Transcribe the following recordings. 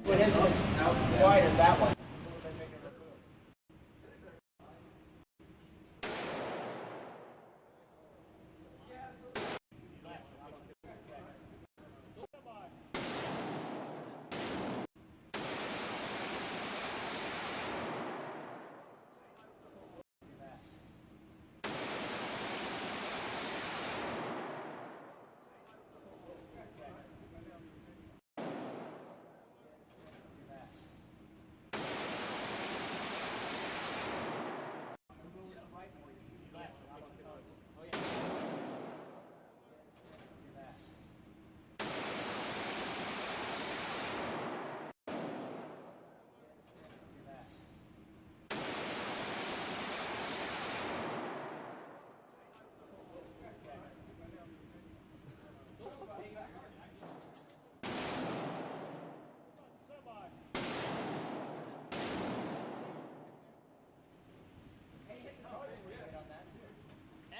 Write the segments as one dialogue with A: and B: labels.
A: What is this? Why does that one?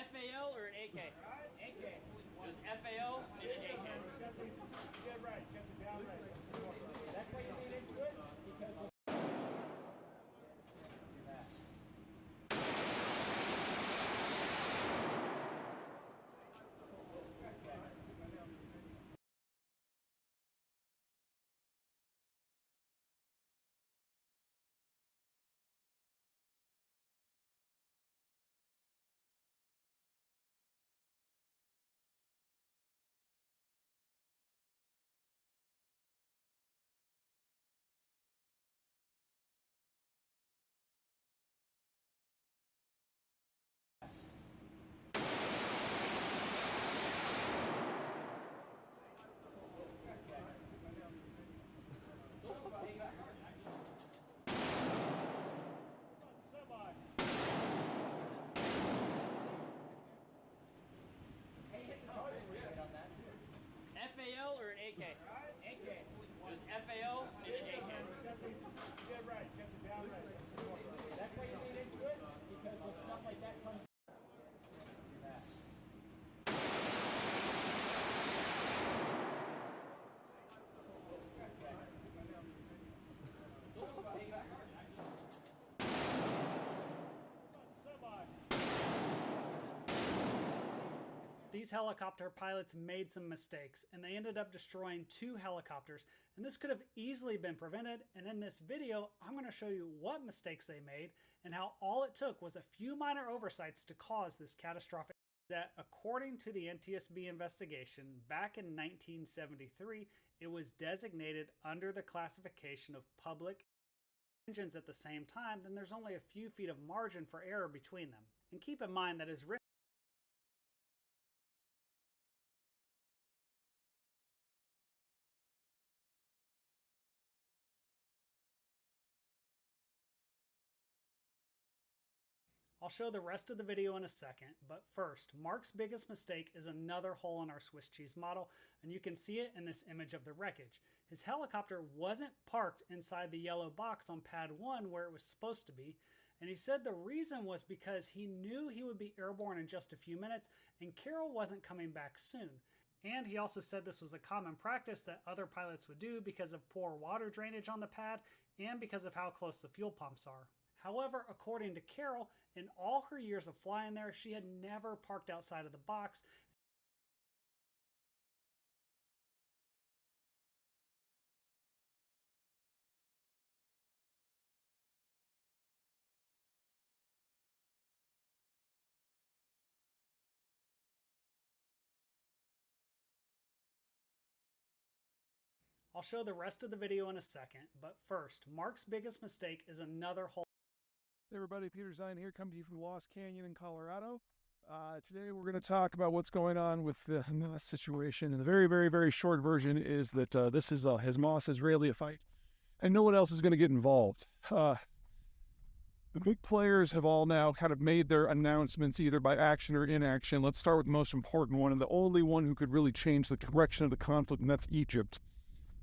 B: FAL or an AK? AK. It was FAL and an AK.
A: Get right. Get the down right. That's why you lean into it? Because
B: FAL or an AK? AK. It was FAL and an AK.
A: get right. Get the down right. That's why you lean into it? Because when stuff like that comes.
C: These helicopter pilots made some mistakes and they ended up destroying 2 helicopters, and this could have easily been prevented. And in this video, I'm going to show you what mistakes they made and how all it took was a few minor oversights to cause this catastrophic. That according to the NTSB investigation back in 1973, it was designated under the classification of public engines at the same time, then there's only a few feet of margin for error between them. And keep in mind that as risk I'll show the rest of the video in a second, but first, Mark's biggest mistake is another hole in our Swiss cheese model, and you can see it in this image of the wreckage. His helicopter wasn't parked inside the yellow box on pad 1 where it was supposed to be, and he said the reason was because he knew he would be airborne in just a few minutes and Carol wasn't coming back soon. And he also said this was a common practice that other pilots would do because of poor water drainage on the pad and because of how close the fuel pumps are. However, according to Carol, in all her years of flying there, she had never parked outside of the box. I'll show the rest of the video in a second, but first, Mark's biggest mistake is another hole.
D: Hey everybody, Peter Zine here, coming to you from Lost Canyon in Colorado. Today we're going to talk about what's going on with the Hamas situation. And the very short version is that this is a Hamas-Israeli fight, and no one else is going to get involved. The big players have all now kind of made their announcements either by action or inaction. Let's start with the most important one, and the only one who could really change the direction of the conflict, and that's Egypt.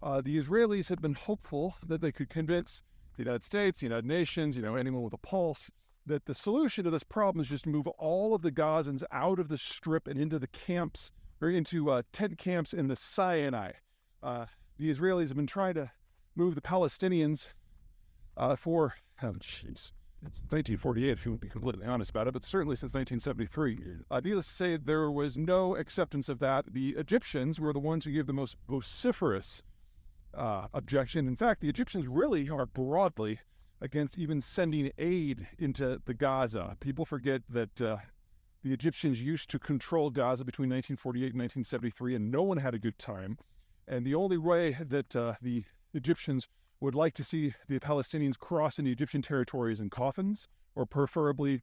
D: The Israelis had been hopeful that they could convince the United States, the United Nations, anyone with a pulse, that the solution to this problem is just move all of the Gazans out of the strip and into the camps, or into tent camps in the Sinai. The Israelis have been trying to moved the Palestinians it's 1948 if you want to be completely honest about it, but certainly since 1973. Needless to say, there was no acceptance of that. The Egyptians were the ones who gave the most vociferous objection. In fact, the Egyptians really are broadly against even sending aid into the Gaza. People forget that the Egyptians used to control Gaza between 1948 and 1973, and no one had a good time. And the only way that the Egyptians would like to see the Palestinians cross into Egyptian territories in coffins, or preferably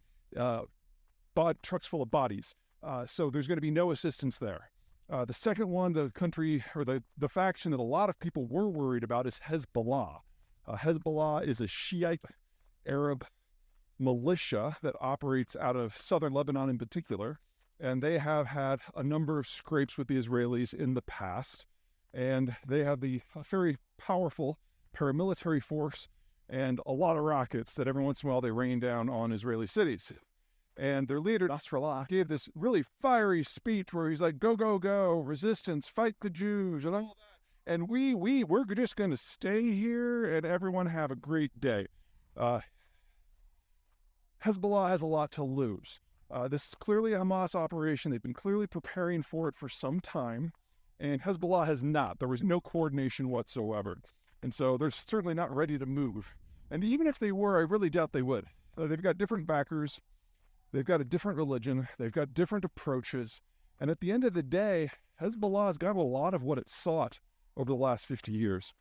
D: trucks full of bodies. So there's going to be no assistance there. The second one, the country or the faction that a lot of people were worried about is Hezbollah. Hezbollah is a Shiite Arab militia that operates out of southern Lebanon in particular, and they have had a number of scrapes with the Israelis in the past, and they have a very powerful paramilitary force and a lot of rockets that every once in a while they rain down on Israeli cities. And their leader, Nasrallah, gave this really fiery speech where he's like, go, go, go, resistance, fight the Jews, and all that. And we're just going to stay here and everyone have a great day. Hezbollah has a lot to lose. This is clearly a Hamas operation. They've been clearly preparing for it for some time, and Hezbollah has not. There was no coordination whatsoever. And so they're certainly not ready to move. And even if they were, I really doubt they would. They've got different backers. They've got a different religion. They've got different approaches. And at the end of the day, Hezbollah has got a lot of what it sought over the last 50 years.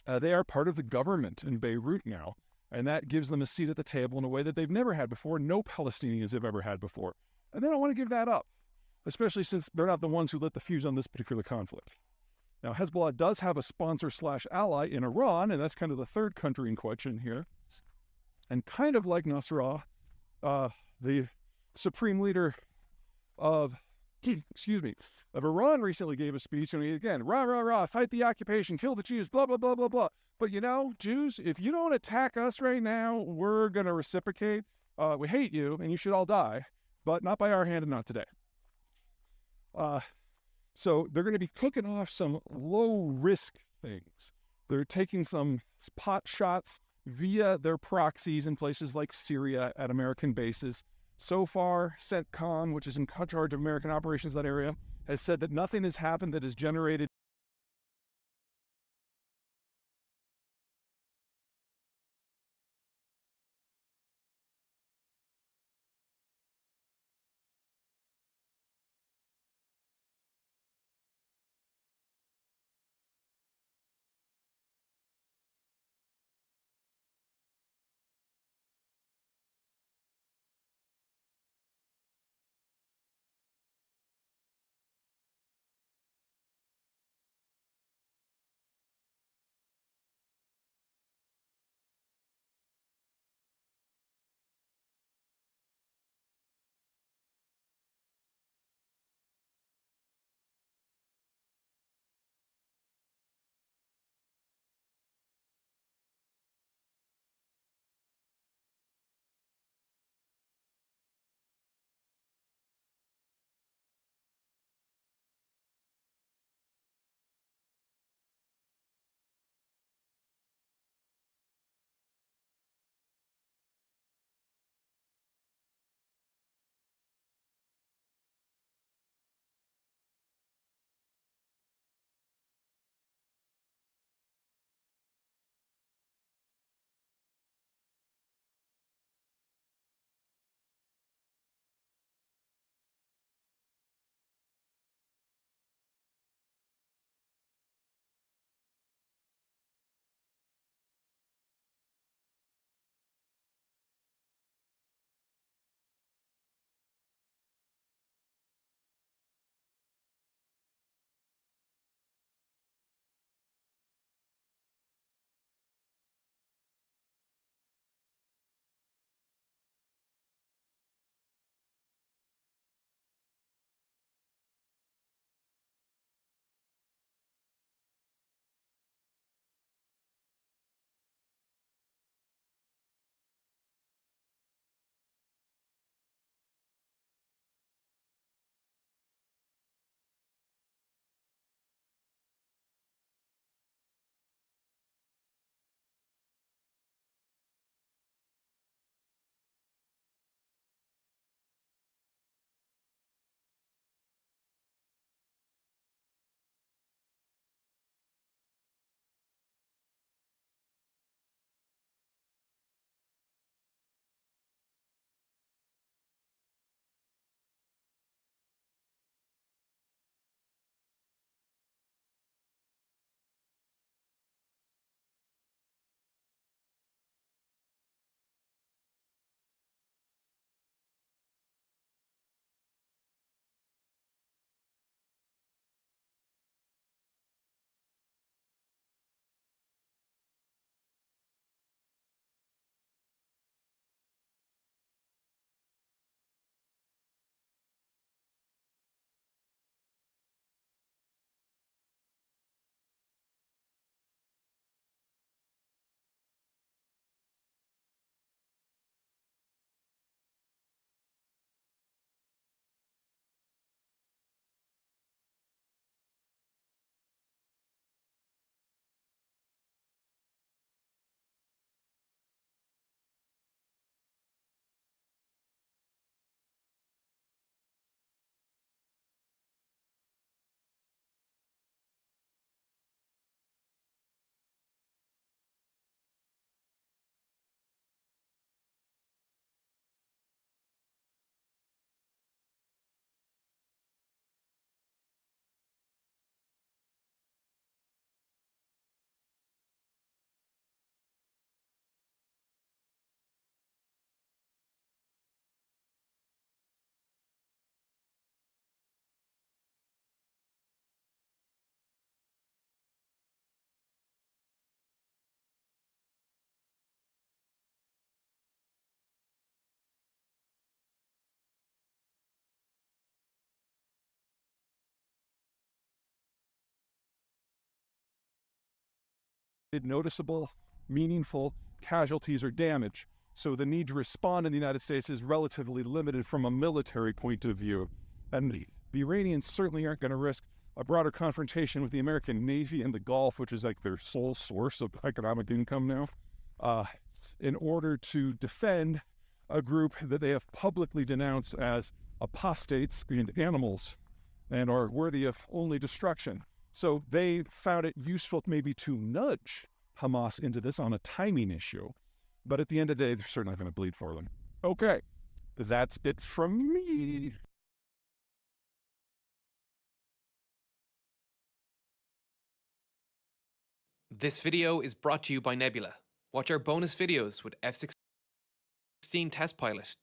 D: They are part of the government in Beirut now, and that gives them a seat at the table in a way that they've never had before, no Palestinians have ever had before. And they don't want to give that up, especially since they're not the ones who lit the fuse on this particular conflict. Now, Hezbollah does have a sponsor/ally in Iran, and that's kind of the third country in question here. And kind of like Nasrallah, the supreme leader of Iran recently gave a speech, and he again, rah, rah, rah, fight the occupation, kill the Jews, blah, blah, blah, blah, blah. But you know, Jews, if you don't attack us right now, we're going to reciprocate. We hate you, and you should all die, but not by our hand and not today. So they're going to be cooking off some low-risk things. They're taking some pot shots via their proxies in places like Syria at American bases. So far, CENTCOM, which is in charge of American operations in that area, has said that nothing has happened that has generated noticeable, meaningful casualties or damage. So the need to respond in the United States is relatively limited from a military point of view. And the Iranians certainly aren't going to risk a broader confrontation with the American Navy in the Gulf, which is like their sole source of economic income now, in order to defend a group that they have publicly denounced as apostates and animals and are worthy of only destruction. So they found it useful maybe to nudge Hamas into this on a timing issue. But at the end of the day, they're certainly not going to bleed for them. Okay, that's it from me.
E: This video is brought to you by Nebula. Watch our bonus videos with F-16 test pilot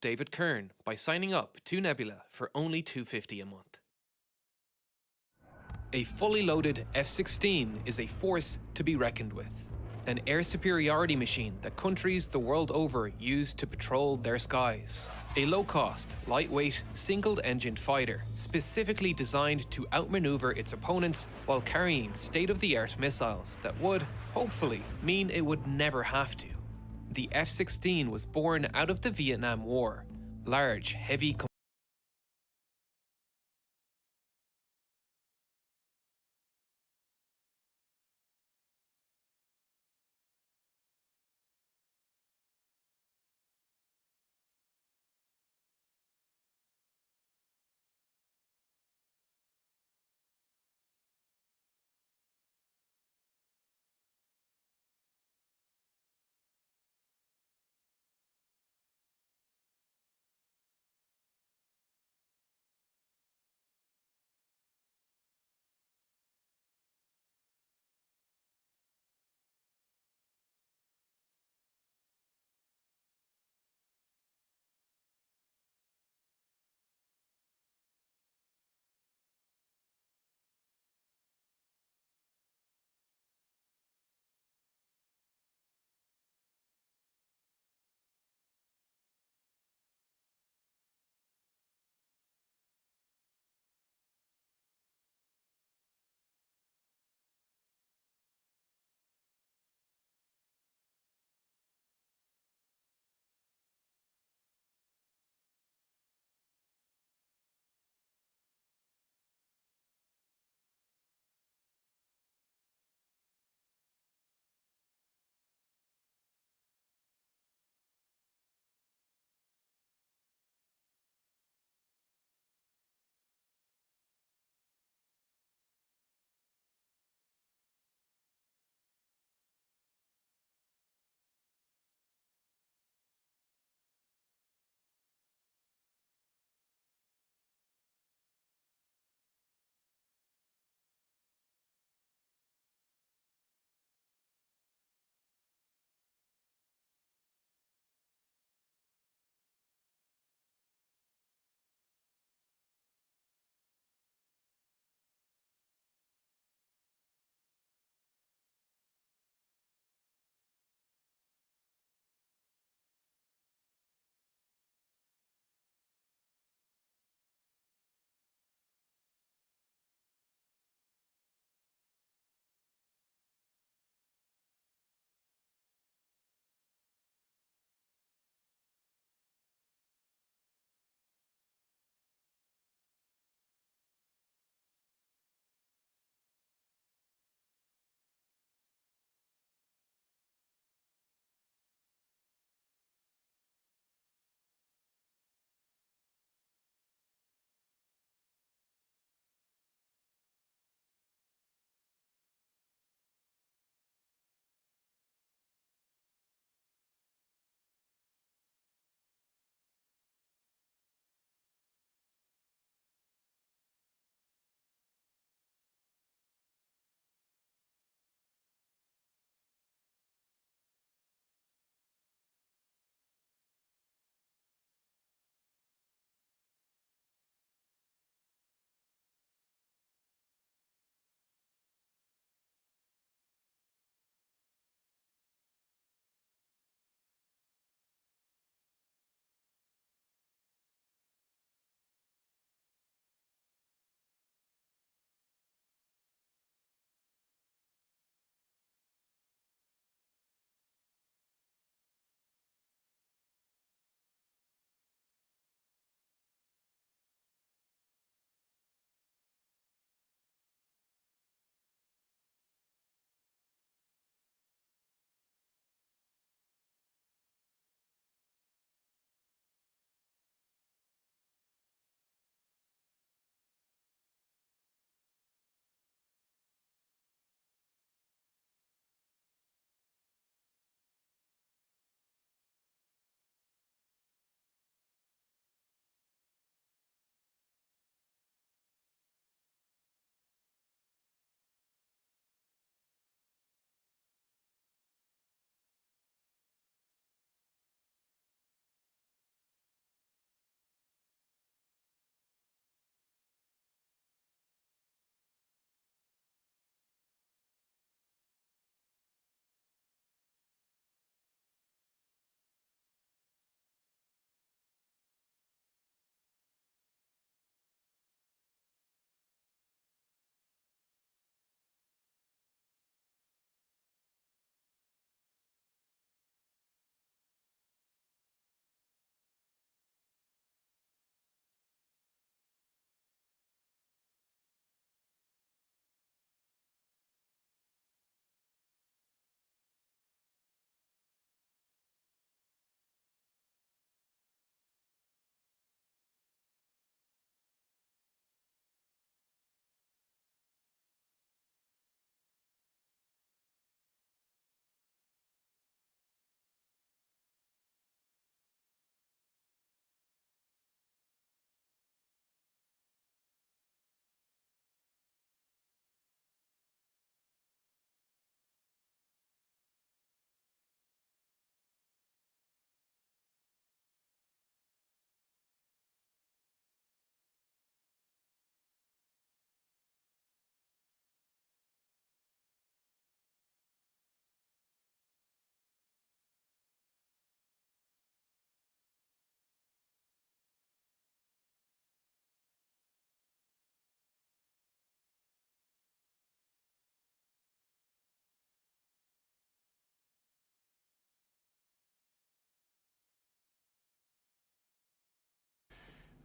E: David Kern by signing up to Nebula for only $2.50 a month. A fully loaded F-16 is a force to be reckoned with. An air superiority machine that countries the world over use to patrol their skies. A low-cost, lightweight, single-engined fighter specifically designed to outmaneuver its opponents while carrying state-of-the-art missiles that would, hopefully, mean it would never have to. The F-16 was born out of the Vietnam War. Large, heavy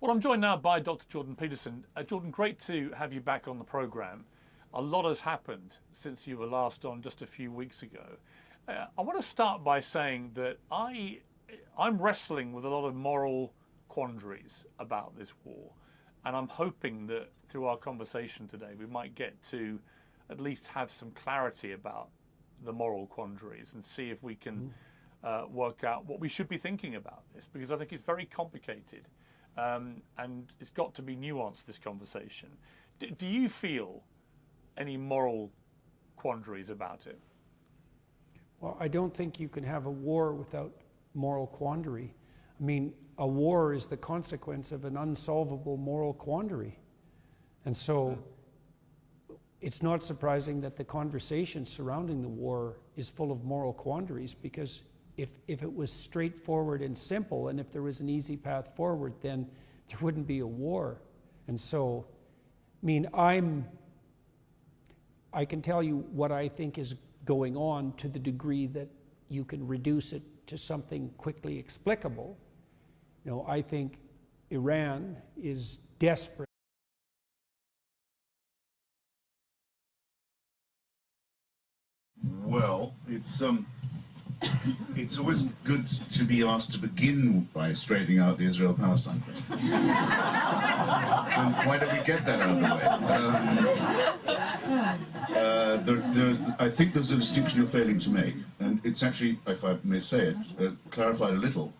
F: Well, I'm joined now by Dr. Jordan Peterson. Jordan, great to have you back on the programme. A lot has happened since you were last on just a few weeks ago. I want to start by saying that I'm wrestling with a lot of moral quandaries about this war, and I'm hoping that through our conversation today we might get to at least have some clarity about the moral quandaries and see if we can work out what we should be thinking about this, because I think it's very complicated and it's got to be nuanced, this conversation. Do you feel any moral quandaries about it?
G: Well, I don't think you can have a war without moral quandary. I mean, a war is the consequence of an unsolvable moral quandary. And so it's not surprising that the conversation surrounding the war is full of moral quandaries, because if it was straightforward and simple, and if there was an easy path forward, then there wouldn't be a war. And so, I mean, I can tell you what I think is going on to the degree that you can reduce it to something quickly explicable. You know, I think Iran is desperate.
H: Well, it's always good to be asked to begin by straightening out the Israel-Palestine question. So why don't we get that out of the way? I think there's a distinction you're failing to make, and it's actually, if I may say it, clarified a little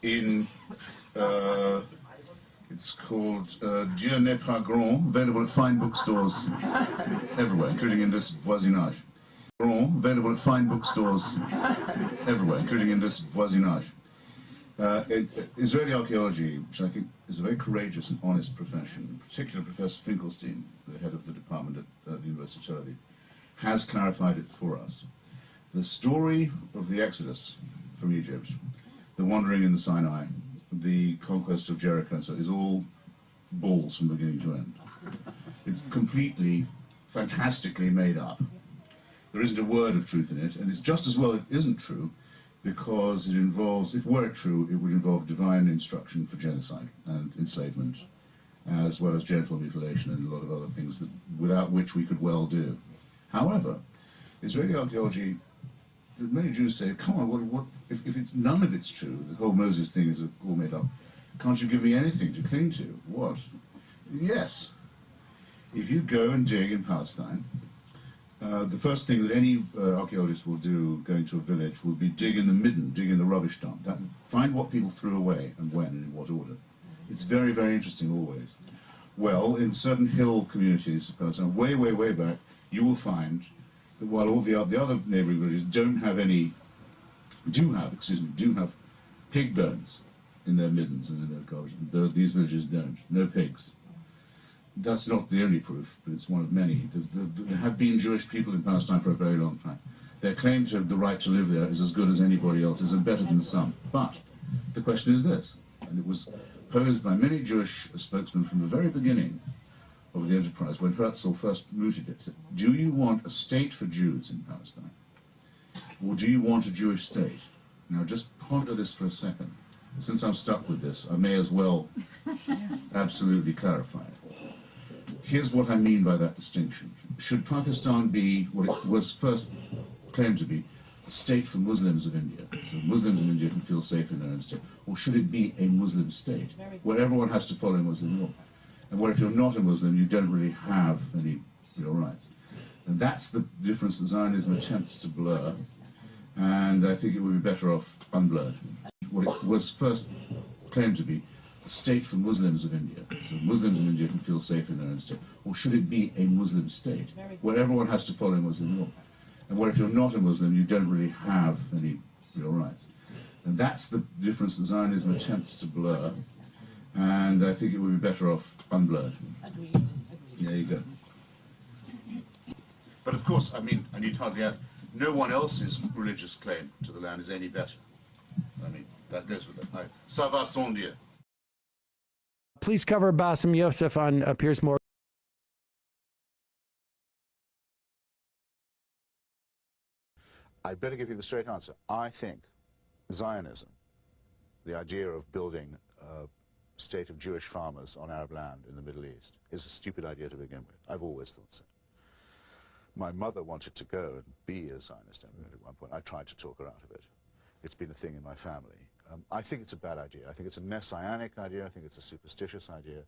H: in, it's called Dieu n'est pas grand, available at fine bookstores everywhere, including in this voisinage. Available at fine bookstores everywhere, including in this voisinage. Israeli archaeology, which I think is a very courageous and honest profession, in particular Professor Finkelstein, the head of the department at the University of Tel Aviv, has clarified it for us. The story of the Exodus from Egypt, the wandering in the Sinai, the conquest of Jericho, and so is all balls from beginning to end. It's completely, fantastically made up. There isn't a word of truth in it, and it's just as well it isn't true, because it involves, if were it true, it would involve divine instruction for genocide and enslavement, as well as genital mutilation and a lot of other things that, without which we could well do. However, Israeli archaeology, many Jews say, come on, if it's none of it's true, the whole Moses thing is all made up, can't you give me anything to cling to? What? Yes. If you go and dig in Palestine, the first thing that any archaeologist will do going to a village will be dig in the midden, dig in the rubbish dump, find what people threw away and when and in what order. It's very, very interesting always. Well, in certain hill communities, way, way, way back, you will find that while all the other neighbouring villages do have pig bones in their middens and in their garbage. These villages don't. No pigs. That's not the only proof, but it's one of many. There have been Jewish people in Palestine for a very long time. Their claim to the right to live there is as good as anybody else's and better than some. But the question is this, and it was posed by many Jewish spokesmen from the very beginning of the enterprise, when Herzl first mooted it. Do you want a state for Jews in Palestine? Or do you want a Jewish state? Now just ponder this for a second. Since I'm stuck with this, I may as well absolutely clarify it. Here's what I mean by that distinction. Should Pakistan be what it was first claimed to be, a state for Muslims of India, so Muslims in India can feel safe in their own state, or should it be a Muslim state, where everyone has to follow Muslim law, and where if you're not a Muslim, you don't really have any real rights? And that's the difference that Zionism attempts to blur, and I think it would be better off unblurred. What it was first claimed to be, a state for Muslims of India, so Muslims in India can feel safe in their own state, or should it be a Muslim state, where everyone has to follow Muslim law, and where if you're not a Muslim, you don't really have any real rights? And that's the difference that Zionism attempts to blur, and I think it would be better off unblurred. There you go. But of course, I mean, I need hardly add, no one else's religious claim to the land is any better. I mean, that goes with it. Ça va sans Dieu.
I: Please cover Bassem Youssef on Piers Morgan.
J: I'd better give you the straight answer. I think Zionism, the idea of building state of Jewish farmers on Arab land in the Middle East is a stupid idea to begin with. I've always thought so. My mother wanted to go and be a Zionist immigrant at one point. I tried to talk her out of it. It's been a thing in my family. I think it's a bad idea. I think it's a messianic idea. I think it's a superstitious idea.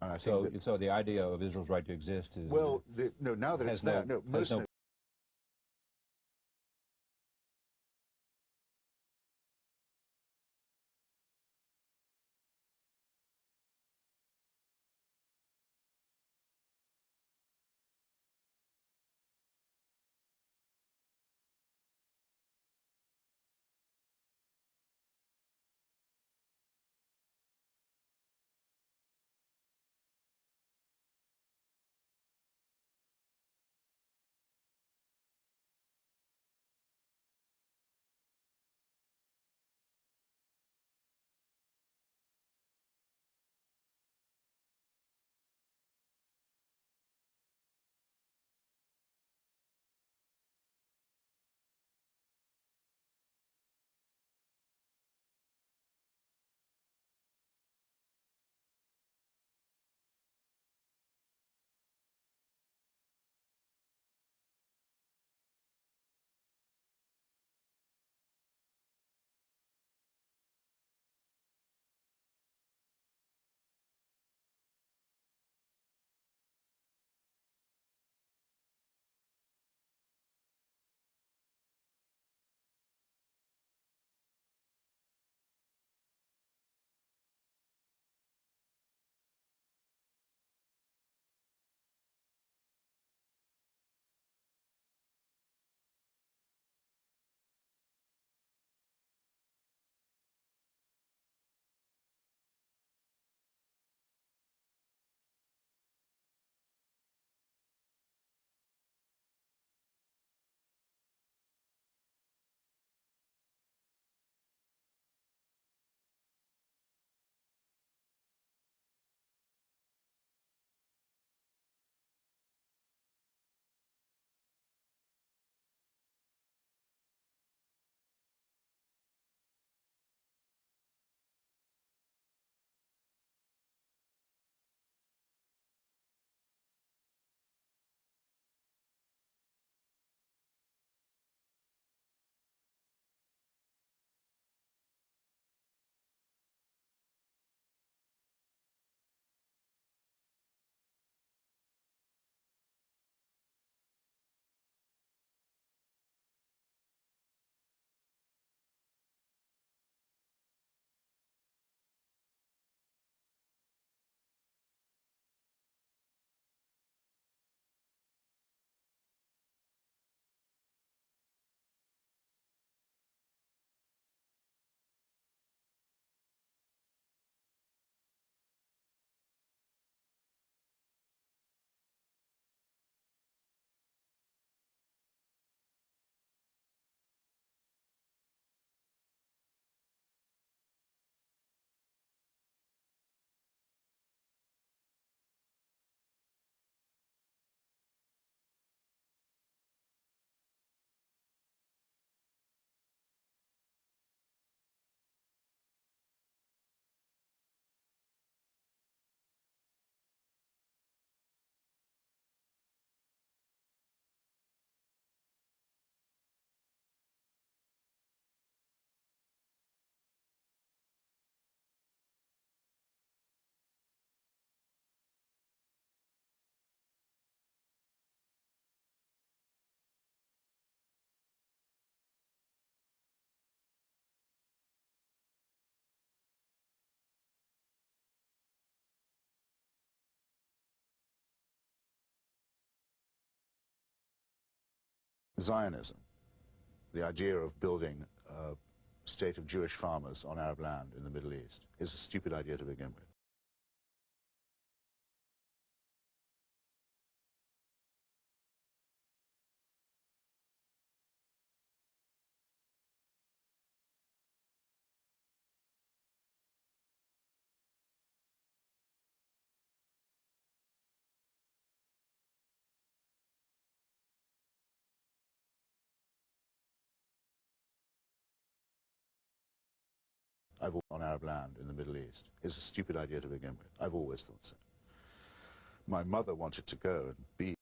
J: And I think
K: so the idea of Israel's right to exist is...
J: Well, no, now that it's there, no, most... Zionism, the idea of building a state of Jewish farmers on Arab land in the Middle East, is a stupid idea to begin with. On Arab land in the Middle East is a stupid idea to begin with. I've always thought so. My mother wanted to go and be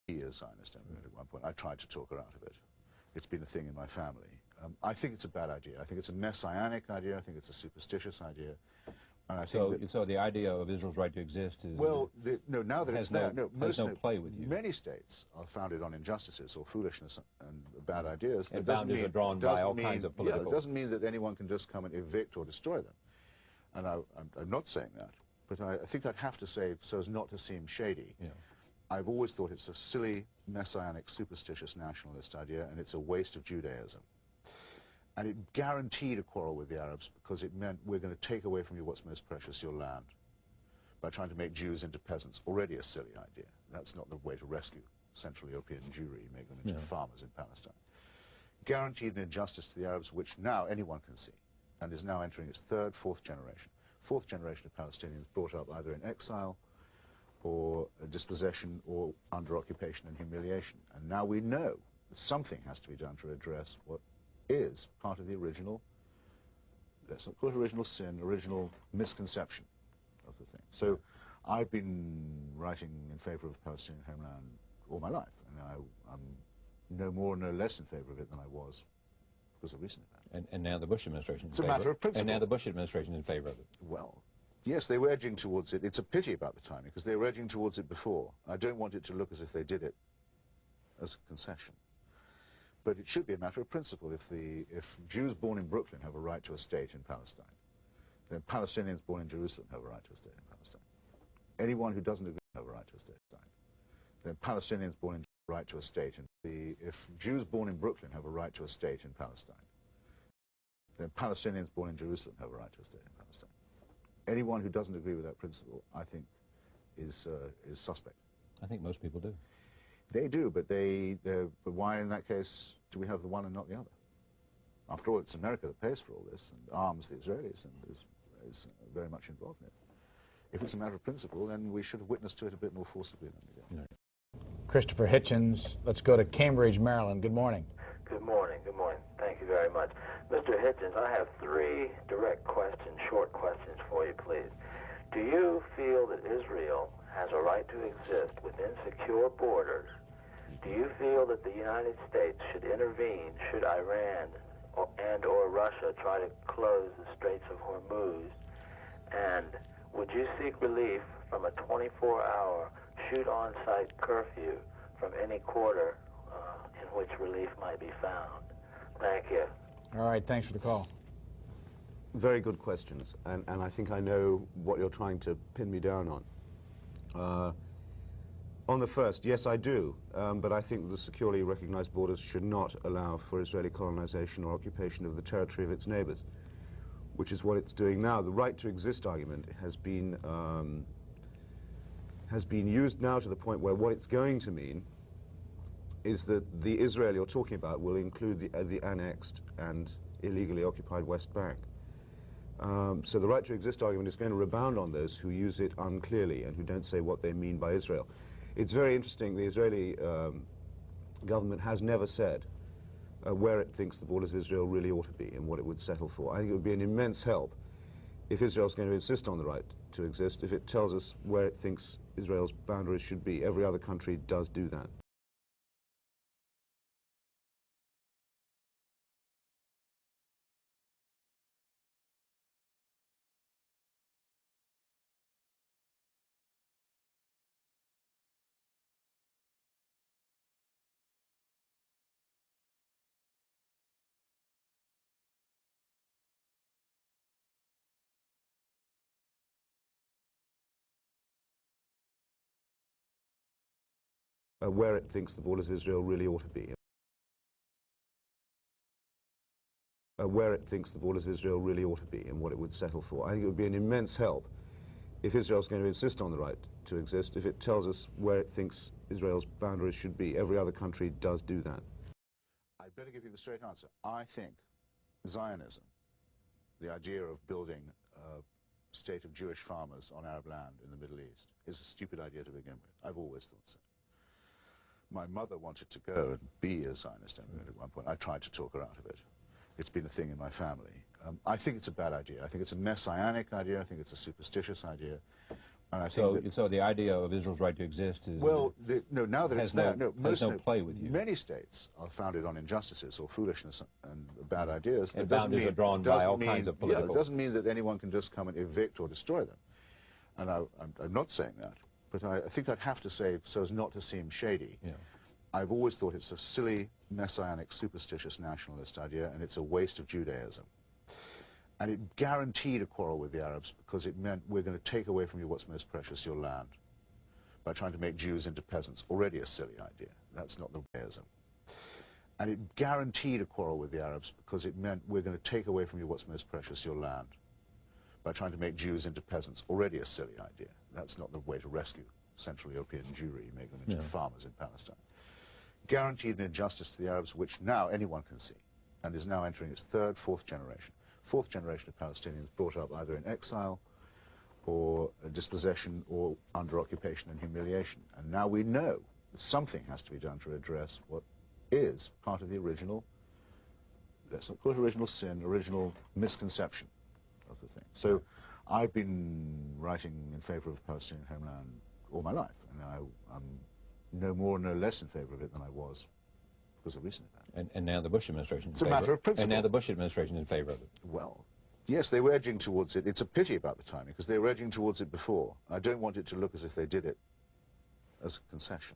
J: a Zionist immigrant at one point. I tried to talk her out of it. It's been a thing in my family. I think it's a bad idea. I think it's a messianic idea. I think it's a superstitious idea. And I think
K: so the idea of Israel's right to exist is
J: no. Now that it's there,
K: has no play with you.
J: Many states are founded on injustices or foolishness and bad ideas.
K: And boundaries are drawn by all kinds of political.
J: Yeah, it doesn't mean that anyone can just come and evict or destroy them. And I'm not saying that, but I think I'd have to say so as not to seem shady.
K: Yeah.
J: I've always thought it's a silly, messianic, superstitious nationalist idea, and it's a waste of Judaism. And it guaranteed a quarrel with the Arabs because it meant we're going to take away from you what's most precious, your land, by trying to make Jews into peasants. Already a silly idea. That's not the way to rescue Central European Jewry, make them into farmers in Palestine. Guaranteed an injustice to the Arabs, which now anyone can see, and is now entering its third, fourth generation. Fourth generation of Palestinians brought up either in exile or dispossession or under occupation and humiliation. And now we know that something has to be done to address what is part of the original, let's not call it original sin, original misconception of the thing. So I've been writing in favor of the Palestinian homeland all my life, and I'm no more, no less in favor of it than I was because of recent events.
K: And now the Bush administration is
J: in favor. It's a matter of principle.
K: And now the Bush administration is in favor of it.
J: Well, yes, they were edging towards it. It's a pity about the timing, because they were edging towards it before. I don't want it to look as if they did it as a concession. But it should be a matter of principle. If Jews born in Brooklyn have a right to a state in Palestine, then Palestinians born in Jerusalem have a right to a state in Palestine. Anyone who doesn't agree have a right to a state in Palestine. Then Palestinians born in right to a state. If Jews born in Brooklyn have a right to a state in Palestine, then Palestinians born in Jerusalem have a right to a state in Palestine. Anyone who doesn't agree with that principle, I think, is suspect.
K: I think most people do.
J: They do, but but why in that case do we have the one and not the other? After all, it's America that pays for all this and arms the Israelis and is very much involved in it. If it's a matter of principle, then we should have witnessed to it a bit more forcibly than we did.
I: Christopher Hitchens, let's go to Cambridge, Maryland. Good morning.
L: Good morning. Good morning. Thank you very much. Mr. Hitchens, I have 3 direct questions, short questions for you, please. Do you feel that Israel has a right to exist within secure borders? Do you feel that the United States should intervene should Iran or Russia try to close the Straits of Hormuz? And would you seek relief from a 24-hour shoot-on-site curfew from any quarter in which relief might be found? Thank you.
I: All right, thanks for the call.
M: Very good questions, and I think I know what you're trying to pin me down on. On the first, yes, I do, but I think the securely recognized borders should not allow for Israeli colonization or occupation of the territory of its neighbors, which is what it's doing now. The right to exist argument has been used now to the point where what it's going to mean is that the Israel you're talking about will include the annexed and illegally occupied West Bank. So the right to exist argument is going to rebound on those who use it unclearly and who don't say what they mean by Israel. It's very interesting, the Israeli government has never said where it thinks the borders of Israel really ought to be and what it would settle for. I think it would be an immense help if Israel's going to insist on the right to exist, if it tells us where it thinks Israel's boundaries should be. Every other country does do that. where it thinks the borders of Israel really ought to be. Where it thinks the borders of Israel really ought to be and what it would settle for. I think it would be an immense help if Israel's going to insist on the right to exist, if it tells us where it thinks Israel's boundaries should be. Every other country does do that.
J: I'd better give you the straight answer. I think Zionism, the idea of building a state of Jewish farmers on Arab land in the Middle East, is a stupid idea to begin with. I've always thought so. My mother wanted to go and be a Zionist immigrant at one point. I tried to talk her out of it. It's been a thing in my family. I think it's a bad idea. I think it's a messianic idea. I think it's a superstitious idea. And I think
K: so the idea of Israel's right to exist is...
J: Well, no, now that it's there,
K: has no play with you.
J: Many states are founded on injustices or foolishness and bad ideas.
K: And boundaries are drawn by all kinds of political...
J: Yeah, it doesn't mean that anyone can just come and evict or destroy them. And I'm not saying that. But I think I'd have to say, so as not to seem shady,
K: yeah.
J: I've always thought it's a silly, messianic, superstitious nationalist idea, and it's a waste of Judaism. And it guaranteed a quarrel with the Arabs because it meant we're going to take away from you what's most precious, your land, by trying to make Jews into peasants. Already a silly idea. That's not the Judaism. And it guaranteed a quarrel with the Arabs because it meant we're going to take away from you what's most precious, your land, by trying to make Jews into peasants. Already a silly idea. That's not the way to rescue Central European Jewry, make them into farmers in Palestine. Guaranteed an injustice to the Arabs, which now anyone can see, and is now entering its third, fourth generation. Fourth generation of Palestinians brought up either in exile or dispossession or under occupation and humiliation. And now we know that something has to be done to address what is part of the original, let's not call it original sin, original misconception of the thing. So I've been writing in favor of Palestinian homeland all my life, and I'm no more, no less in favor of it than I was because of recent events.
K: And now the Bush administration
J: is in favor. It's a matter of principle.
K: And now the Bush administration is in favor of it.
J: Well, yes, they were edging towards it. It's a pity about the timing because they were edging towards it before. I don't want it to look as if they did it as a concession.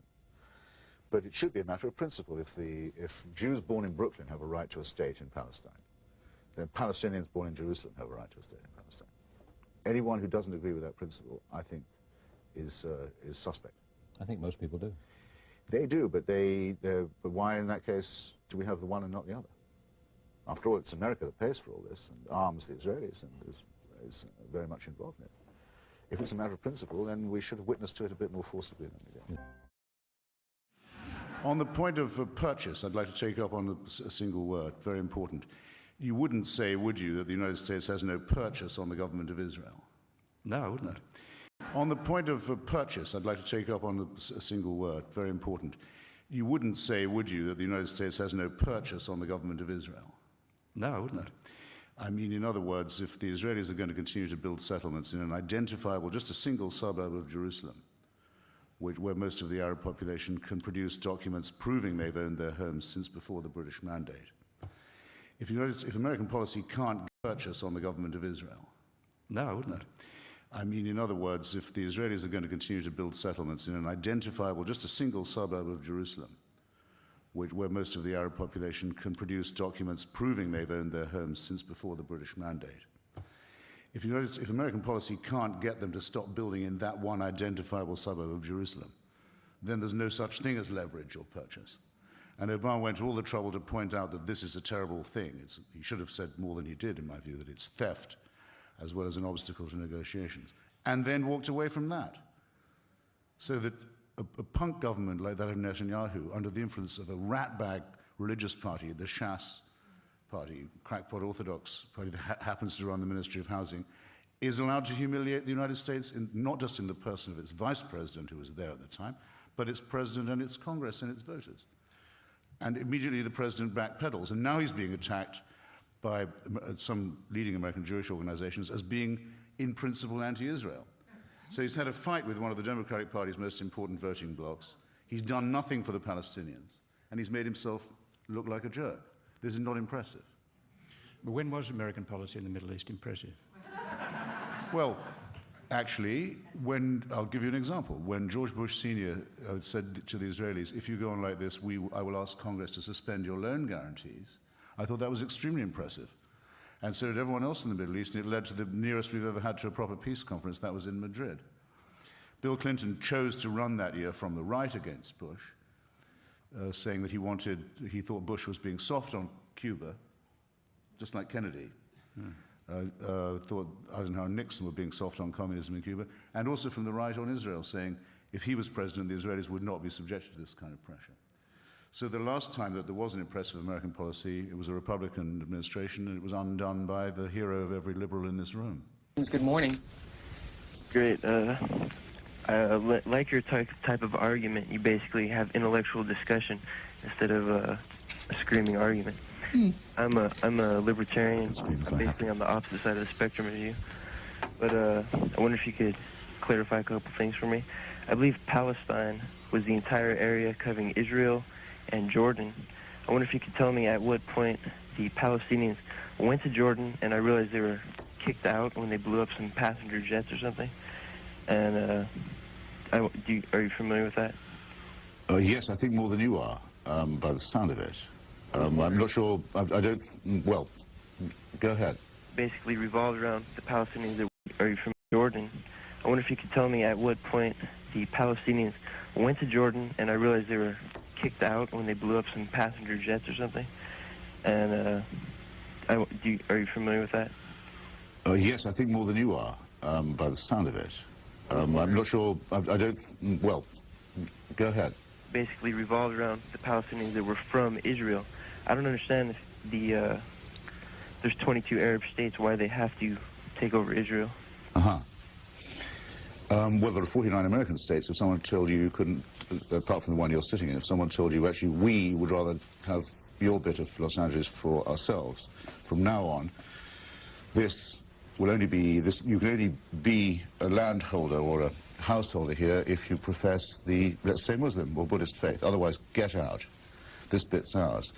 J: But it should be a matter of principle. If Jews born in Brooklyn have a right to a state in Palestine, then Palestinians born in Jerusalem have a right to a state in Palestine. Anyone who doesn't agree with that principle, I think, is suspect.
K: I think most people do.
J: They do, but but why in that case do we have the one and not the other? After all, it's America that pays for all this and arms the Israelis and is very much involved in it. If it's a matter of principle, then we should have witnessed to it a bit more forcibly than we did.
H: On the point of purchase, I'd like to take up on a single word, very important. You wouldn't say, would you, that the United States has no purchase on the government of Israel?
N: No, I wouldn't.
H: No. On the point of purchase, I'd like to take up on a single word, very important. You wouldn't say, would you, that the United States has no purchase on the government of Israel?
N: No, I wouldn't.
H: No. I mean, in other words, if the Israelis are going to continue to build settlements in an identifiable, just a single suburb of Jerusalem, where most of the Arab population can produce documents proving they've owned their homes since before the British Mandate, if American policy can't purchase on the government of Israel?
N: No, I wouldn't.
H: No. I mean, in other words, if the Israelis are going to continue to build settlements in an identifiable, just a single suburb of Jerusalem, where most of the Arab population can produce documents proving they've owned their homes since before the British Mandate, if American policy can't get them to stop building in that one identifiable suburb of Jerusalem, then there's no such thing as leverage or purchase. And Obama went to all the trouble to point out that this is a terrible thing. He should have said more than he did, in my view, that it's theft as well as an obstacle to negotiations, and then walked away from that. So that a punk government like that of Netanyahu, under the influence of a ratbag religious party, the Shas party, crackpot Orthodox party that happens to run the Ministry of Housing, is allowed to humiliate the United States, not just in the person of its vice president, who was there at the time, but its president and its Congress and its voters. And immediately the president backpedals, and now he's being attacked by some leading American Jewish organizations as being, in principle, anti-Israel. So he's had a fight with one of the Democratic Party's most important voting blocs. He's done nothing for the Palestinians, and he's made himself look like a jerk. This is not impressive.
N: But when was American policy in the Middle East impressive?
H: Well, actually, I'll give you an example. When George Bush Sr. Said to the Israelis, if you go on like this, I will ask Congress to suspend your loan guarantees, I thought that was extremely impressive. And so did everyone else in the Middle East, and it led to the nearest we've ever had to a proper peace conference. That was in Madrid.
J: Bill Clinton chose to run that year from the right against Bush, saying that he thought Bush was being soft on Cuba, just like Kennedy. Thought Eisenhower and Nixon were being soft on communism in Cuba, and also from the right on Israel, saying if he was president, the Israelis would not be subjected to this kind of pressure. So the last time that there was an impressive American policy, it was a Republican administration, and it was undone by the hero of every liberal in this room.
O: Good morning. Great. I like your type of argument. You basically have intellectual discussion instead of a screaming argument. I'm a libertarian. I'm basically on the opposite side of the spectrum as you. But I wonder if you could clarify a couple things for me. I believe Palestine was the entire area covering Israel and Jordan. I wonder if you could tell me at what point the Palestinians went to Jordan, and I realized they were kicked out when they blew up some passenger jets or something. And are you familiar with that?
J: Yes, I think more than you are, by the sound of it. I'm not sure, I don't, well, go ahead.
O: Basically revolved around the Palestinians that are you from Jordan. I wonder if you could tell me at what point the Palestinians went to Jordan, and I realized they were kicked out when they blew up some passenger jets or something. And are you familiar with that?
J: Yes, I think more than you are, by the sound of it. I'm not sure, I don't, well, go ahead.
O: Basically revolved around the Palestinians that were from Israel. I don't understand if there's 22 Arab states, why they have to take over Israel.
J: Well, there are 49 American states. If someone told you couldn't, apart from the one you're sitting in, if someone told you, actually, we would rather have your bit of Los Angeles for ourselves, from now on, this will only be, you can only be a landholder or a householder here if you profess the, let's say, Muslim or Buddhist faith. Otherwise, get out. This bit's ours.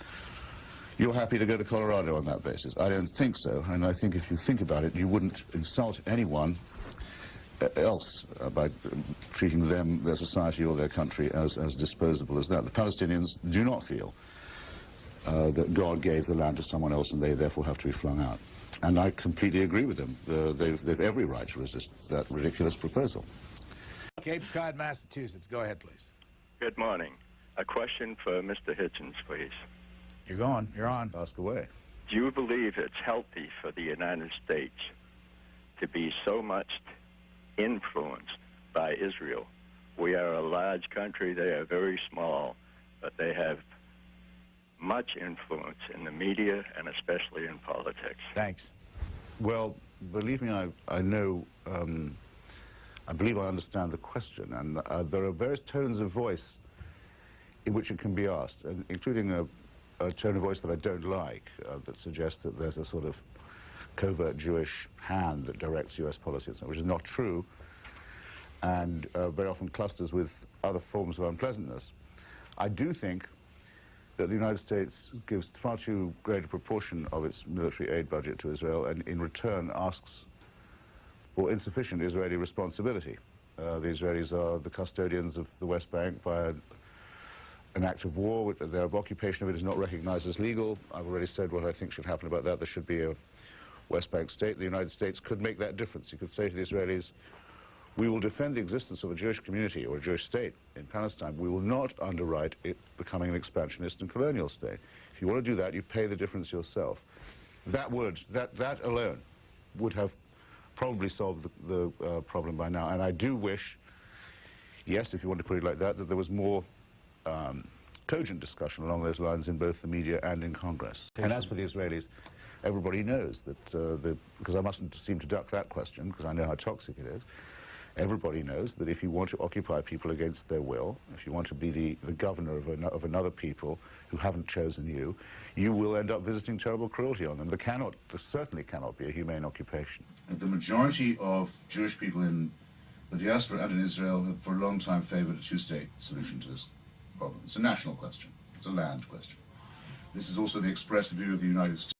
J: You're happy to go to Colorado on that basis? I don't think so, and I think if you think about it, you wouldn't insult anyone else by treating them, their society or their country as disposable as that. The Palestinians do not feel that God gave the land to someone else and they therefore have to be flung out. And I completely agree with them. They've every right to resist that ridiculous proposal.
P: Cape Cod, Massachusetts. Go ahead, please.
Q: Good morning. A question for Mr. Hitchens, please.
P: You're going. You're on.
J: Ask away.
Q: Do you believe it's healthy for the United States to be so much influenced by Israel? We are a large country. They are very small, but they have much influence in the media and especially in politics.
P: Thanks.
J: Well, believe me, I know, I believe I understand the question, and there are various tones of voice in which it can be asked, including a tone of voice that I don't like, that suggests that there's a sort of covert Jewish hand that directs U.S. policy, which is not true, and very often clusters with other forms of unpleasantness. I do think that the United States gives far too great a proportion of its military aid budget to Israel and in return asks for insufficient Israeli responsibility. The Israelis are the custodians of the West Bank via an act of war. Their occupation of it is not recognized as legal. I've already said what I think should happen about that. There should be a West Bank state. The United States could make that difference. You could say to the Israelis, we will defend the existence of a Jewish community or a Jewish state in Palestine. We will not underwrite it becoming an expansionist and colonial state. If you want to do that, you pay the difference yourself. That alone would have probably solved the problem by now. And I do wish, yes, if you want to put it like that, that there was more cogent discussion along those lines in both the media and in Congress. And as for the Israelis, everybody knows that, because I mustn't seem to duck that question, because I know how toxic it is, everybody knows that if you want to occupy people against their will, if you want to be the governor of another people who haven't chosen you, you will end up visiting terrible cruelty on them. There certainly cannot be a humane occupation. And the majority of Jewish people in the diaspora and in Israel have for a long time favored a two-state solution to this problem. It's a national question. It's a land question. This is also the expressed view of the United States.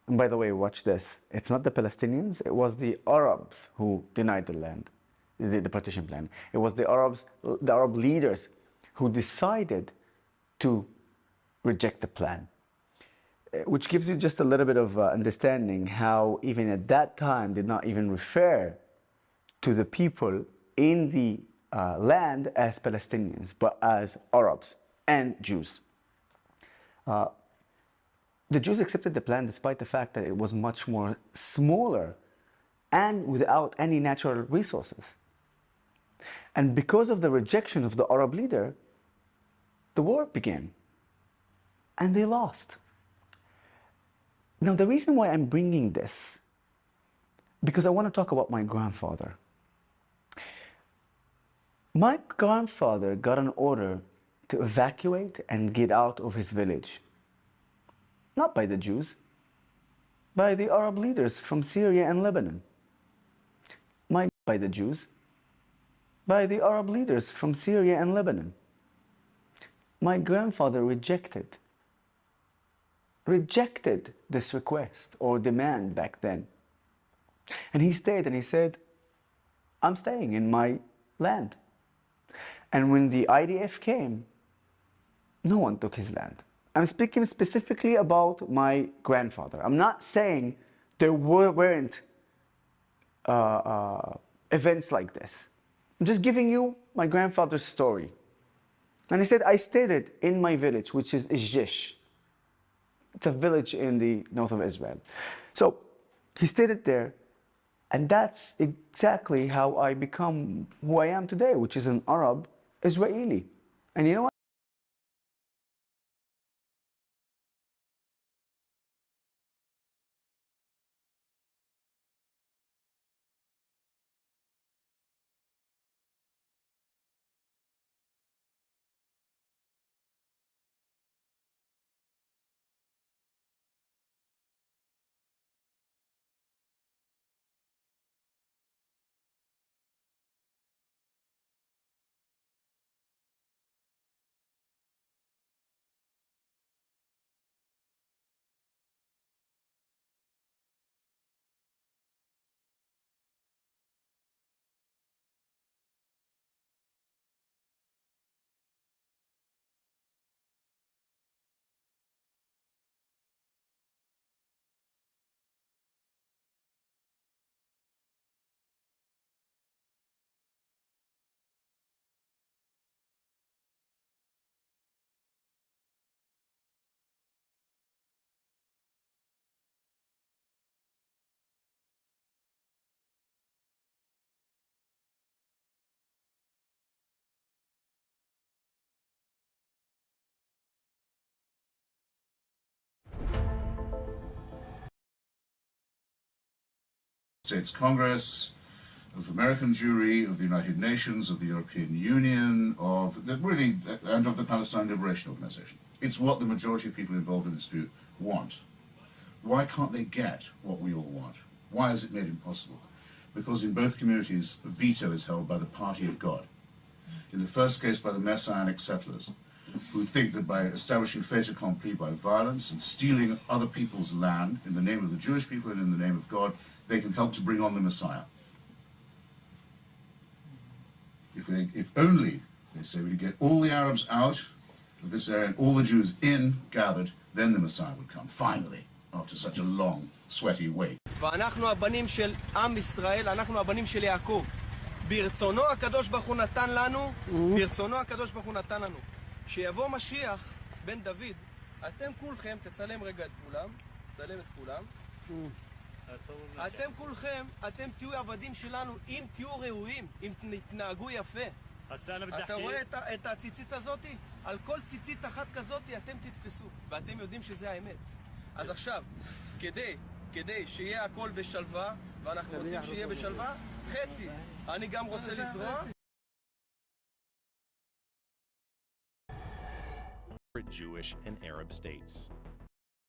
R: And by the way, watch this. It's not the Palestinians, it was the Arabs who denied the land, the partition plan. It was the Arabs, the Arab leaders who decided to reject the plan. Which gives you just a little bit of understanding how even at that time did not even refer to the people in the land as Palestinians, but as Arabs and Jews. The Jews accepted the plan despite the fact that it was much more smaller and without any natural resources. And because of the rejection of the Arab leader, the war began. And they lost. Now, the reason why I'm bringing this, because I want to talk about my grandfather. My grandfather got an order to evacuate and get out of his village. Not by the Jews, by the Arab leaders from Syria and Lebanon. By the Jews, by the Arab leaders from Syria and Lebanon. My grandfather rejected this request or demand back then. And he stayed and he said, I'm staying in my land. And when the IDF came, no one took his land. I'm speaking specifically about my grandfather. I'm not saying there weren't events like this. I'm just giving you my grandfather's story. And he said, I stayed in my village, which is Ijjish. It's a village in the north of Israel. So he stayed there, and that's exactly how I become who I am today, which is an Arab Israeli. And you know what?
J: States Congress, of American Jewry, of the United Nations, of the European Union, and of the Palestine Liberation Organization. It's what the majority of people involved in this dispute want. Why can't they get what we all want? Why is it made impossible? Because in both communities, the veto is held by the party of God. In the first case, by the Messianic settlers, who think that by establishing fait accompli by violence and stealing other people's land in the name of the Jewish people and in the name of God, they can help to bring on the Messiah. If only, they say, we could get all the Arabs out of this area and all the Jews in, gathered, then the Messiah would come, finally, after such a long, sweaty wait.
S: ואנחנו הבנים של עם ישראל, אנחנו הבנים של יעקב. ברצונו הקדוש ברוך הוא נתן לנו, ברצונו הקדוש ברוך הוא נתן לנו. שיבוא משיח, בן דוד, אתם כולכם, תצלם רגע את כולם, תצלם את כולם. אתם כולכם, אתם תהיו עבדים שלנו, אם תהיו ראויים, אם תתנהגו יפה. אתה רואה את הציצית הזאת? על כל ציצית אחת כזאת אתם תתפסו, ואתם יודעים שזה האמת. אז עכשיו, כדי שיהיה הכל בשלווה, ואנחנו רוצים שיהיה בשלווה, חצי. אני גם רוצה לזרוע.
T: Jewish and Arab states.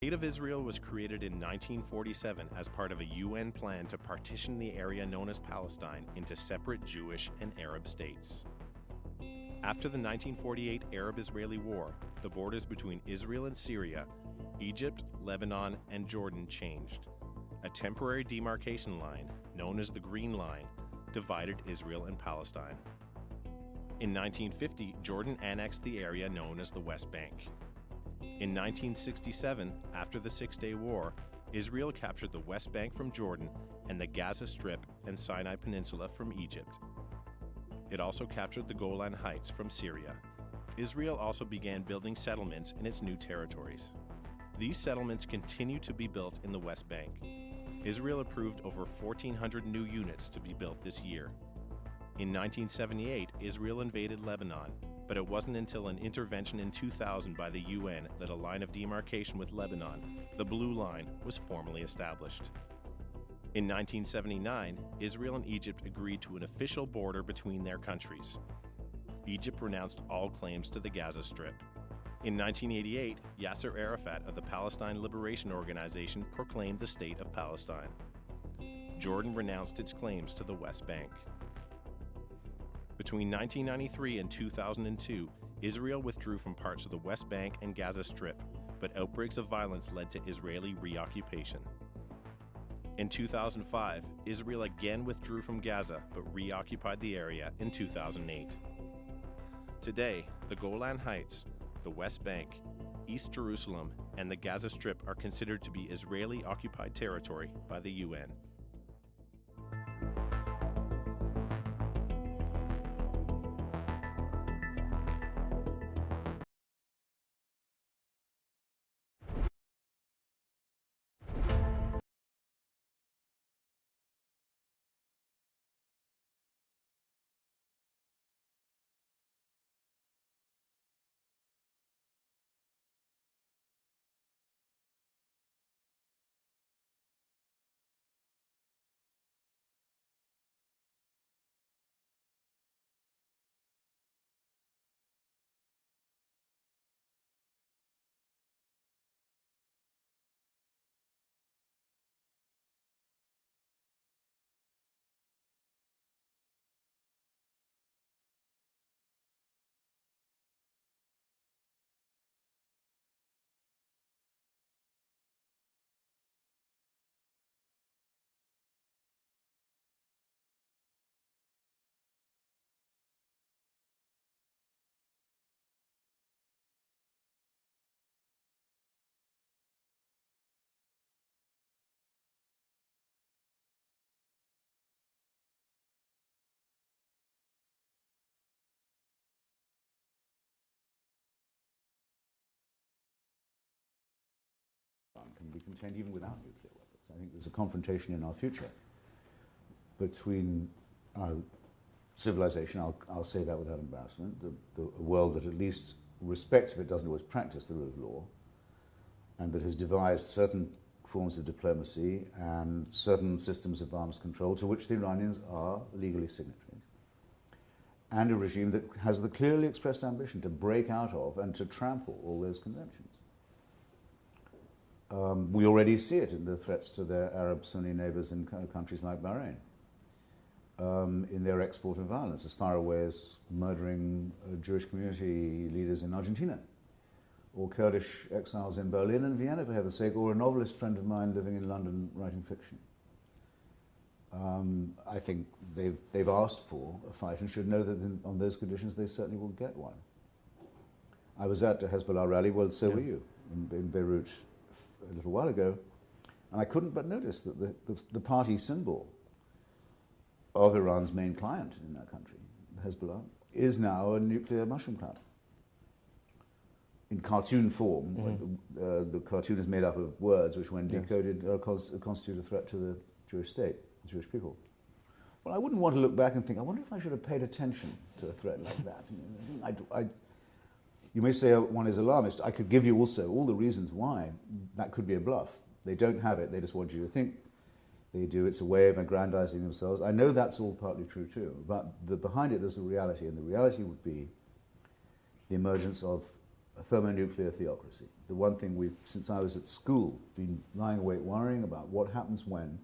T: The state of Israel was created in 1947 as part of a UN plan to partition the area known as Palestine into separate Jewish and Arab states. After the 1948 Arab-Israeli War, the borders between Israel and Syria Egypt, Lebanon, and Jordan changed. A temporary demarcation line, known as the Green Line, divided Israel and Palestine. In 1950, Jordan annexed the area known as the West Bank. In 1967, after the Six-Day War, Israel captured the West Bank from Jordan and the Gaza Strip and Sinai Peninsula from Egypt. It also captured the Golan Heights from Syria. Israel also began building settlements in its new territories. These settlements continue to be built in the West Bank. Israel approved over 1,400 new units to be built this year. In 1978, Israel invaded Lebanon, but it wasn't until an intervention in 2000 by the UN that a line of demarcation with Lebanon, the Blue Line, was formally established. In 1979, Israel and Egypt agreed to an official border between their countries. Egypt renounced all claims to the Gaza Strip. In 1988, Yasser Arafat of the Palestine Liberation Organization proclaimed the State of Palestine. Jordan renounced its claims to the West Bank. Between 1993 and 2002, Israel withdrew from parts of the West Bank and Gaza Strip, but outbreaks of violence led to Israeli reoccupation. In 2005, Israel again withdrew from Gaza but reoccupied the area in 2008. Today, the Golan Heights, the West Bank, East Jerusalem, and the Gaza Strip are considered to be Israeli-occupied territory by the UN.
J: Can be contained even without nuclear weapons. I think there's a confrontation in our future between our civilization, I'll say that without embarrassment, the world that at least respects, if it doesn't always practice, the rule of law, and that has devised certain forms of diplomacy and certain systems of arms control to which the Iranians are legally signatories, and a regime that has the clearly expressed ambition to break out of and to trample all those conventions. We already see it in the threats to their Arab Sunni neighbors in countries like Bahrain, in their export of violence, as far away as murdering Jewish community leaders in Argentina, or Kurdish exiles in Berlin and Vienna, for heaven's sake, or a novelist friend of mine living in London writing fiction. I think they've asked for a fight and should know that on those conditions they certainly will get one. I was at the Hezbollah rally, well, so were you, in Beirut a little while ago, and I couldn't but notice that the party symbol of Iran's main client in that country, Hezbollah, is now a nuclear mushroom cloud. In cartoon form, the cartoon is made up of words which, when decoded, constitute a threat to the Jewish state, the Jewish people. Well, I wouldn't want to look back and think, I wonder if I should have paid attention to a threat like that. You may say one is alarmist. I could give you also all the reasons why that could be a bluff. They don't have it, they just want you to think they do. It's a way of aggrandizing themselves. I know that's all partly true too, but behind it there's a reality, and the reality would be the emergence of a thermonuclear theocracy. The one thing we've, since I was at school, been lying awake worrying about what happens when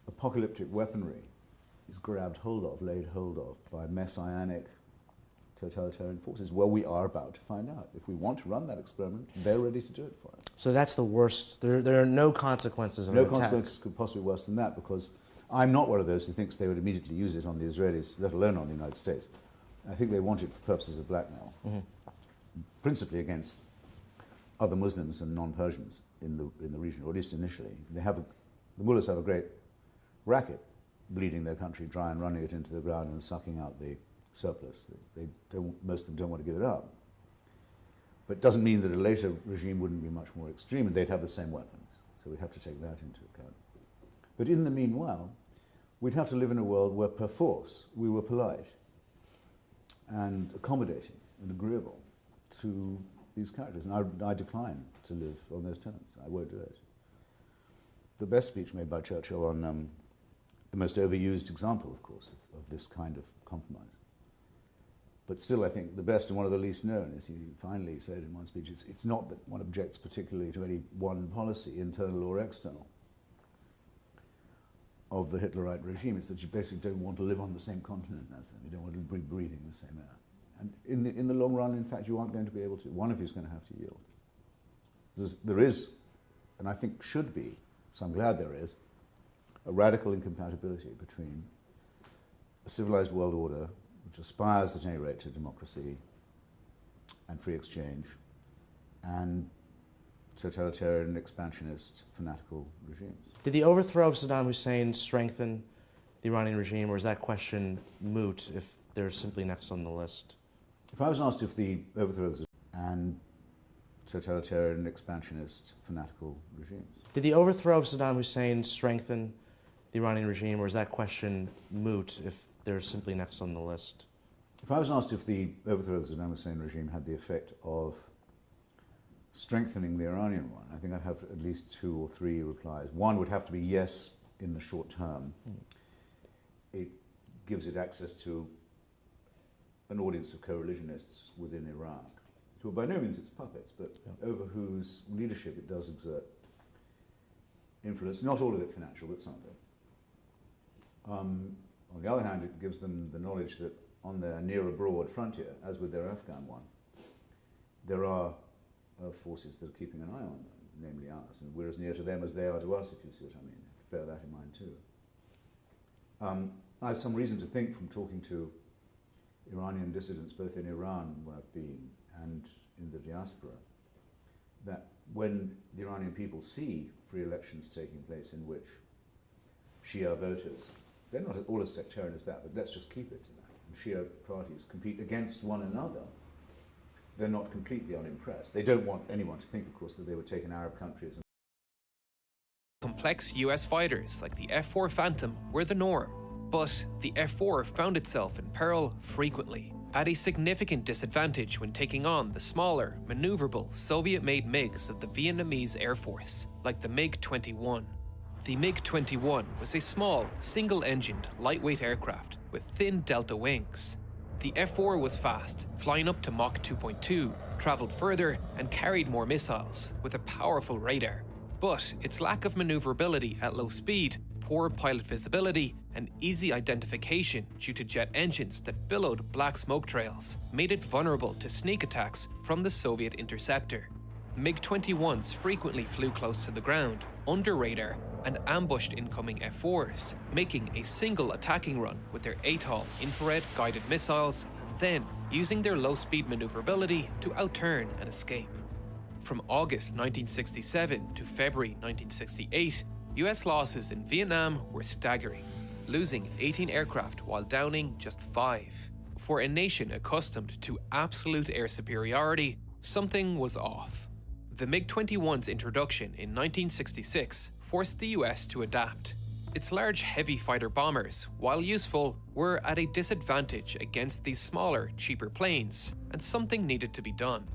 J: apocalyptic weaponry is grabbed hold of, laid hold of by messianic totalitarian forces? Well, we are about to find out. If we want to run that experiment, they're ready to do it for us.
B: So that's the worst. There are no consequences of an attack.
J: No consequences could possibly be worse than that, because I'm not one of those who thinks they would immediately use it on the Israelis, let alone on the United States. I think they want it for purposes of blackmail, principally against other Muslims and non-Persians in the region, or at least initially. The mullahs have a great racket, bleeding their country dry and running it into the ground and sucking out the surplus. Most of them don't want to give it up. But it doesn't mean that a later regime wouldn't be much more extreme, and they'd have the same weapons. So we have to take that into account. But in the meanwhile, we'd have to live in a world where, per force, we were polite and accommodating and agreeable to these characters. And I decline to live on those terms. I won't do it. The best speech made by Churchill on the most overused example, of course, of this kind of compromise. But still, I think the best and one of the least known, as he finally said in one speech, it's not that one objects particularly to any one policy, internal or external, of the Hitlerite regime. It's that you basically don't want to live on the same continent as them. You don't want to be breathing the same air. And in the long run, in fact, you aren't going to be able to. One of you is going to have to yield. There is, and I think should be, so I'm glad there is, a radical incompatibility between a civilized world order, which aspires at any rate to democracy and free exchange, and totalitarian, expansionist, fanatical regimes.
B: Did the overthrow of Saddam Hussein strengthen the Iranian regime, or is that question moot if they're simply next on the list?
J: If I was asked if the overthrow of Saddam and totalitarian, expansionist, fanatical regimes.
B: Did the overthrow of Saddam Hussein strengthen the Iranian regime, or is that question moot if they're simply next on the list?
J: If I was asked if the overthrow of the Saddam Hussein regime had the effect of strengthening the Iranian one, I think I'd have at least 2 or 3 replies. One would have to be yes in the short term. It gives it access to an audience of co-religionists within Iraq, who are by no means its puppets, but over whose leadership it does exert influence, not all of it financial, but some of it. On the other hand, it gives them the knowledge that on their near-abroad frontier, as with their Afghan one, there are forces that are keeping an eye on them, namely ours, and we're as near to them as they are to us, if you see what I mean. Bear that in mind too. I have some reason to think, from talking to Iranian dissidents both in Iran, where I've been, and in the diaspora, that when the Iranian people see free elections taking place in which Shia voters, they're not all as sectarian as that, but let's just keep it to that, and Shia parties compete against one another, they're not completely unimpressed. They don't want anyone to think, of course, that they would take in Arab countries.
E: Complex US fighters like the F-4 Phantom were the norm, but the F-4 found itself in peril frequently, at a significant disadvantage when taking on the smaller, maneuverable Soviet-made MiGs of the Vietnamese Air Force, like the MiG-21. The MiG-21 was a small, single-engined, lightweight aircraft with thin delta wings. The F-4 was fast, flying up to Mach 2.2, travelled further, and carried more missiles, with a powerful radar. But its lack of maneuverability at low speed, poor pilot visibility, and easy identification due to jet engines that billowed black smoke trails made it vulnerable to sneak attacks from the Soviet interceptor. MiG-21s frequently flew close to the ground, under radar, and ambushed incoming F-4s, making a single attacking run with their ATOL infrared guided missiles, and then using their low-speed maneuverability to outturn and escape. From August 1967 to February 1968, US losses in Vietnam were staggering, losing 18 aircraft while downing just 5. For a nation accustomed to absolute air superiority, something was off. The MiG-21's introduction in 1966 forced the US to adapt. Its large heavy fighter bombers, while useful, were at a disadvantage against these smaller, cheaper planes, and something needed to be done.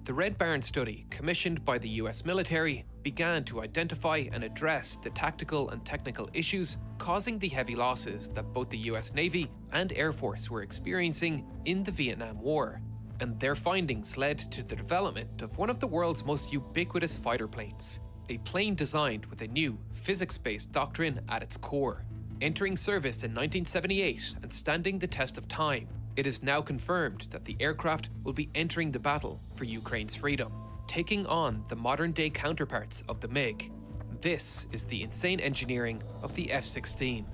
E: The Red Barn study, commissioned by the US military, began to identify and address the tactical and technical issues causing the heavy losses that both the US Navy and Air Force were experiencing in the Vietnam War. And their findings led to the development of one of the world's most ubiquitous fighter planes, a plane designed with a new physics-based doctrine at its core. Entering service in 1978 and standing the test of time, It is now confirmed that the aircraft will be entering the battle for Ukraine's freedom, taking on the modern-day counterparts of the MiG. This is the insane engineering of the F-16.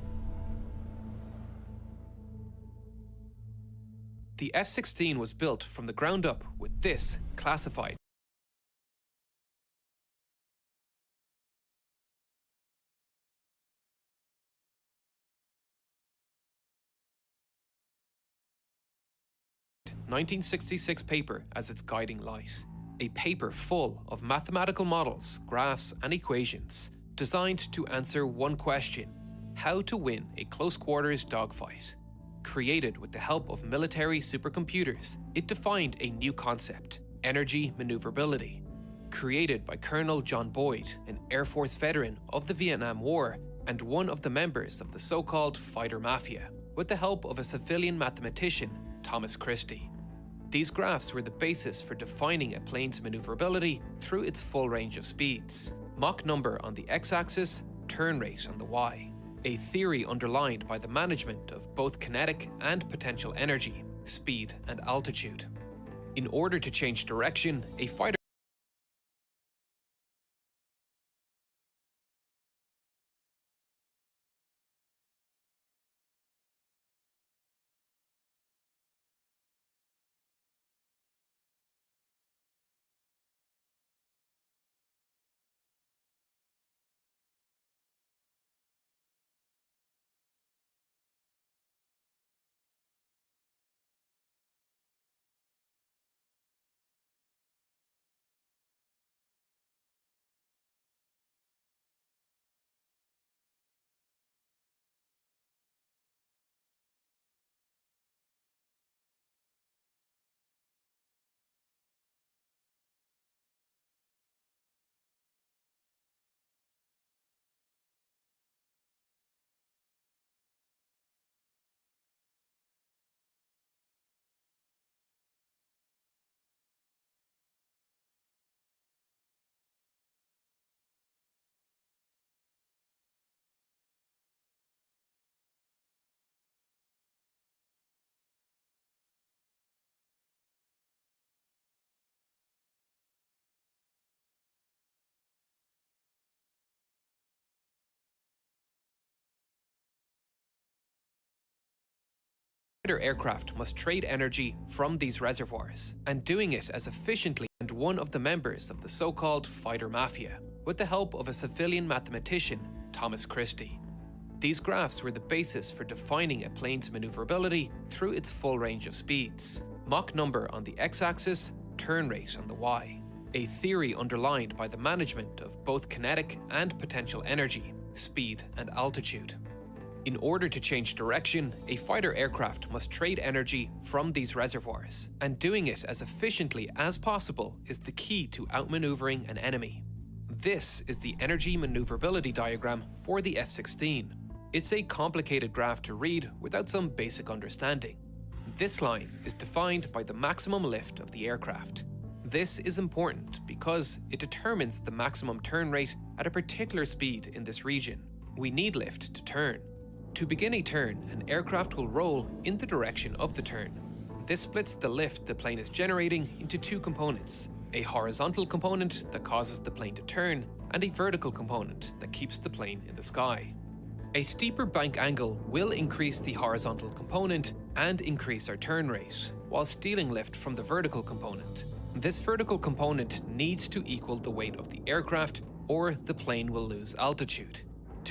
E: The F-16 was built from the ground up with this classified (1966) paper as its guiding light. A paper full of mathematical models, graphs, and equations designed to answer one question: how to win a close-quarters dogfight. Created with the help of military supercomputers, it defined a new concept: energy maneuverability. Created by Colonel John Boyd, an Air Force veteran of the Vietnam War and one of the members of the so-called fighter mafia, with the help of a civilian mathematician, Thomas Christie. These graphs were the basis for defining a plane's maneuverability through its full range of speeds: Mach number on the x-axis, turn rate on the y. A theory underlined by the management of both kinetic and potential energy, speed and altitude. In order to change direction, a fighter aircraft must trade energy from these reservoirs, and doing it as efficiently as one of the members of the so-called fighter mafia, with the help of a civilian mathematician, Thomas Christie. These graphs were the basis for defining a plane's maneuverability through its full range of speeds: Mach number on the x-axis, turn rate on the y. A theory underlined by the management of both kinetic and potential energy, speed and altitude. In order to change direction, a fighter aircraft must trade energy from these reservoirs, and doing it as efficiently as possible is the key to outmaneuvering an enemy. This is the energy maneuverability diagram for the F-16. It's a complicated graph to read without some basic understanding. This line is defined by the maximum lift of the aircraft. This is important because it determines the maximum turn rate at a particular speed in this region. We need lift to turn. To begin a turn, an aircraft will roll in the direction of the turn. This splits the lift the plane is generating into two components: a horizontal component that causes the plane to turn, and a vertical component that keeps the plane in the sky. A steeper bank angle will increase the horizontal component and increase our turn rate, while stealing lift from the vertical component. This vertical component needs to equal the weight of the aircraft, or the plane will lose altitude.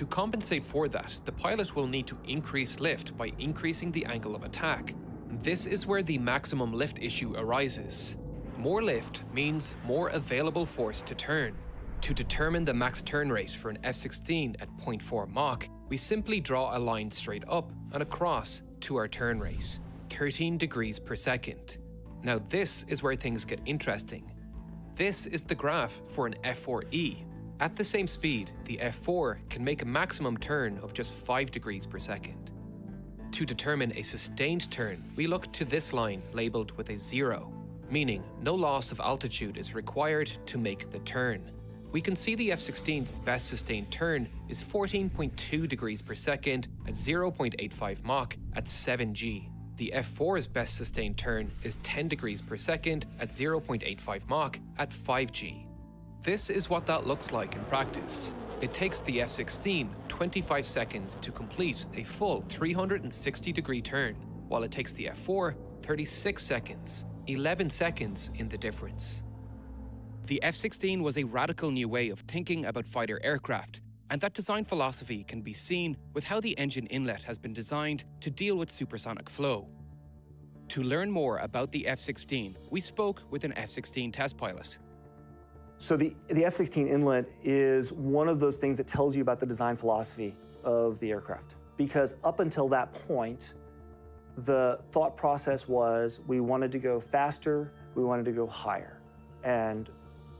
E: To compensate for that, the pilot will need to increase lift by increasing the angle of attack. This is where the maximum lift issue arises. More lift means more available force to turn. To determine the max turn rate for an F-16 at 0.4 Mach, we simply draw a line straight up and across to our turn rate, 13 degrees per second. Now this is where things get interesting. This is the graph for an F-4E. At the same speed, the F-4 can make a maximum turn of just 5 degrees per second. To determine a sustained turn, we look to this line labeled with a 0, meaning no loss of altitude is required to make the turn. We can see the F-16's best sustained turn is 14.2 degrees per second at 0.85 Mach at 7G. The F4's best sustained turn is 10 degrees per second at 0.85 Mach at 5G. This is what that looks like in practice. It takes the F-16 25 seconds to complete a full 360-degree turn, while it takes the F-4 36 seconds, 11 seconds in the difference. The F-16 was a radical new way of thinking about fighter aircraft, and that design philosophy can be seen with how the engine inlet has been designed to deal with supersonic flow. To learn more about the F-16, we spoke with an F-16 test pilot.
U: So the F-16 inlet is one of those things that tells you about the design philosophy of the aircraft. Because up until that point, the thought process was we wanted to go faster, we wanted to go higher. And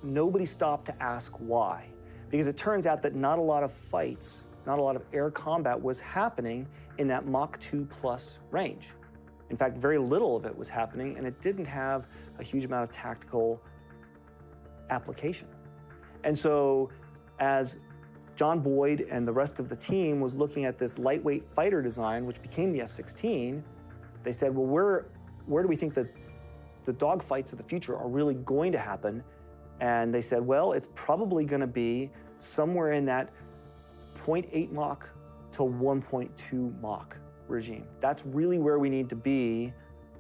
U: nobody stopped to ask why. Because it turns out that not a lot of fights, not a lot of air combat was happening in that Mach 2 plus range. In fact, very little of it was happening, and it didn't have a huge amount of tactical application. And so as John Boyd and the rest of the team was looking at this lightweight fighter design, which became the F-16, they said, well, where do we think that the dogfights of the future are really going to happen? And they said, well, it's probably going to be somewhere in that 0.8 Mach to 1.2 Mach regime. That's really where we need to be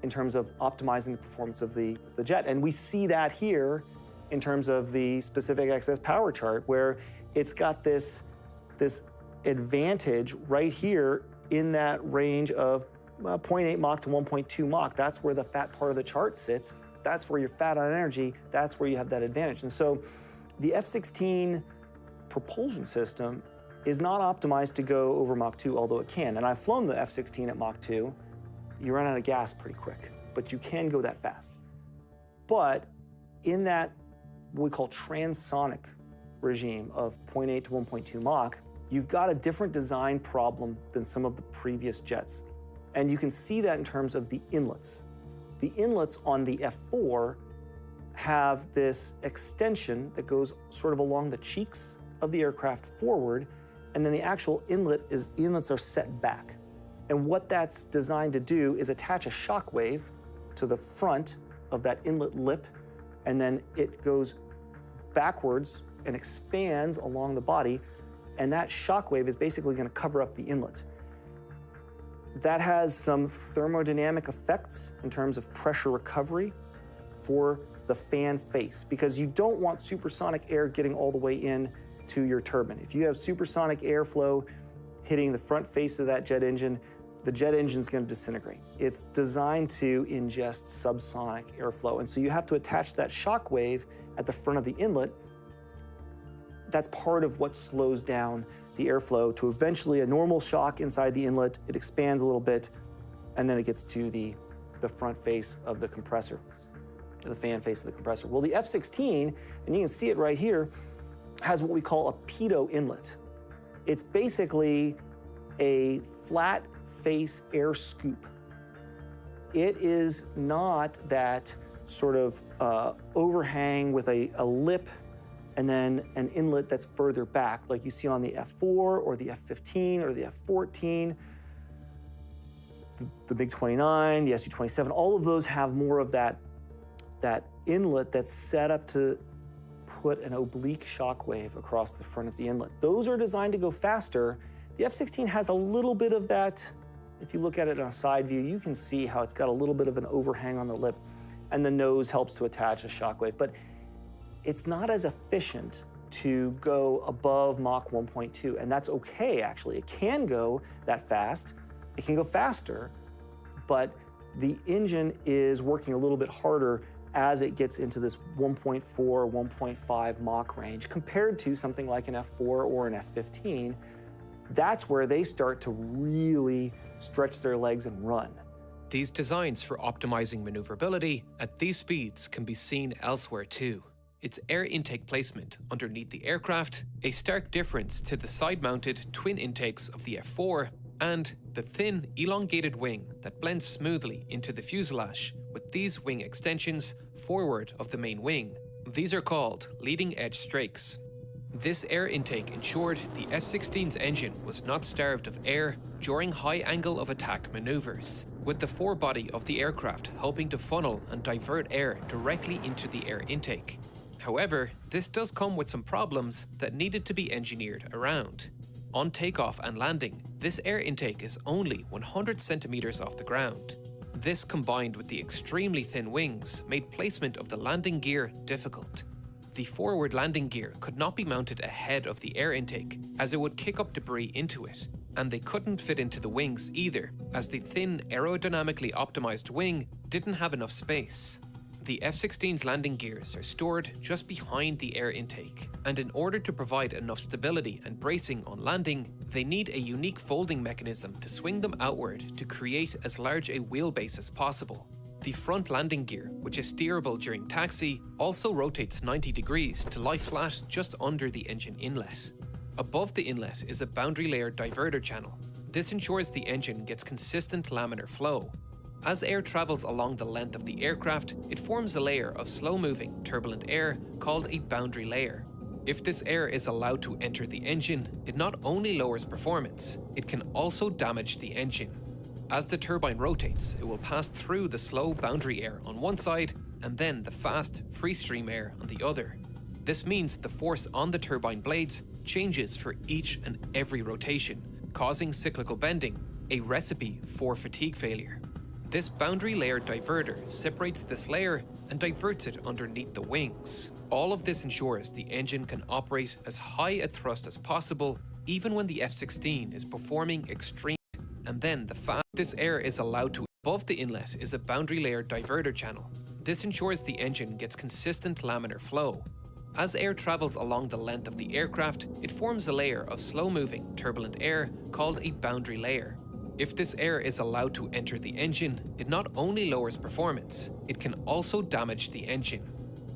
U: in terms of optimizing the performance of the jet. And we see that here in terms of the specific excess power chart, where it's got this advantage right here in that range of 0.8 Mach to 1.2 Mach. That's where the fat part of the chart sits. That's where you're fat on energy. That's where you have that advantage. And so the F-16 propulsion system is not optimized to go over Mach 2, although it can. And I've flown the F-16 at Mach 2. You run out of gas pretty quick, but you can go that fast. But in that, what we call transonic regime of 0.8 to 1.2 Mach, you've got a different design problem than some of the previous jets. And you can see that in terms of the inlets. The inlets on the F4 have this extension that goes sort of along the cheeks of the aircraft forward, and then the actual inlets are set back. And what that's designed to do is attach a shock wave to the front of that inlet lip, and then it goes backwards and expands along the body, and that shock wave is basically going to cover up the inlet. That has some thermodynamic effects in terms of pressure recovery for the fan face, because you don't want supersonic air getting all the way in to your turbine. If you have supersonic airflow hitting the front face of that jet engine, the jet engine is going to disintegrate. It's designed to ingest subsonic airflow, and so you have to attach that shock wave at the front of the inlet. That's part of what slows down the airflow to eventually a normal shock inside the inlet. It expands a little bit, and then it gets to the front face of the compressor, the fan face of the compressor. Well, the F-16, and you can see it right here, has what we call a pitot inlet. It's basically a flat face air scoop. It is not that sort of overhang with a lip and then an inlet that's further back, like you see on the F4 or the F-15 or the F-14, the MiG-29, the Su-27. All of those have more of that inlet that's set up to put an oblique shock wave across the front of the inlet. Those are designed to go faster. The F-16 has a little bit of that. If you look at it on a side view, you can see how it's got a little bit of an overhang on the lip, and the nose helps to attach a shock wave. But it's not as efficient to go above Mach 1.2, and that's okay, actually. It can go that fast. It can go faster, but the engine is working a little bit harder as it gets into this 1.4, 1.5 Mach range compared to something like an F4 or an F-15. That's where they start to really stretch their legs and run.
E: These designs for optimizing maneuverability at these speeds can be seen elsewhere too. Its air intake placement underneath the aircraft, a stark difference to the side-mounted twin intakes of the F4, and the thin, elongated wing that blends smoothly into the fuselage with these wing extensions forward of the main wing. These are called leading edge strakes. This air intake ensured the F-16's engine was not starved of air during high angle of attack maneuvers, with the forebody of the aircraft helping to funnel and divert air directly into the air intake. However, this does come with some problems that needed to be engineered around. On takeoff and landing, this air intake is only 100 centimeters off the ground. This, combined with the extremely thin wings, made placement of the landing gear difficult. The forward landing gear could not be mounted ahead of the air intake, as it would kick up debris into it, and they couldn't fit into the wings either, as the thin, aerodynamically optimized wing didn't have enough space. The F-16's landing gears are stored just behind the air intake, and in order to provide enough stability and bracing on landing, they need a unique folding mechanism to swing them outward to create as large a wheelbase as possible. The front landing gear, which is steerable during taxi, also rotates 90 degrees to lie flat just under the engine inlet. Above the inlet is a boundary layer diverter channel. This ensures the engine gets consistent laminar flow. As air travels along the length of the aircraft, it forms a layer of slow-moving, turbulent air called a boundary layer. If this air is allowed to enter the engine, it not only lowers performance, it can also damage the engine. As the turbine rotates, it will pass through the slow boundary air on one side and then the fast, free-stream air on the other. This means the force on the turbine blades changes for each and every rotation, causing cyclical bending, a recipe for fatigue failure. This boundary layer diverter separates this layer and diverts it underneath the wings. All of this ensures the engine can operate as high a thrust as possible, even when the F-16 is performing extreme, and then this air is allowed to. Above the inlet is a boundary layer diverter channel. This ensures the engine gets consistent laminar flow. As air travels along the length of the aircraft, it forms a layer of slow-moving, turbulent air called a boundary layer. If this air is allowed to enter the engine, it not only lowers performance, it can also damage the engine.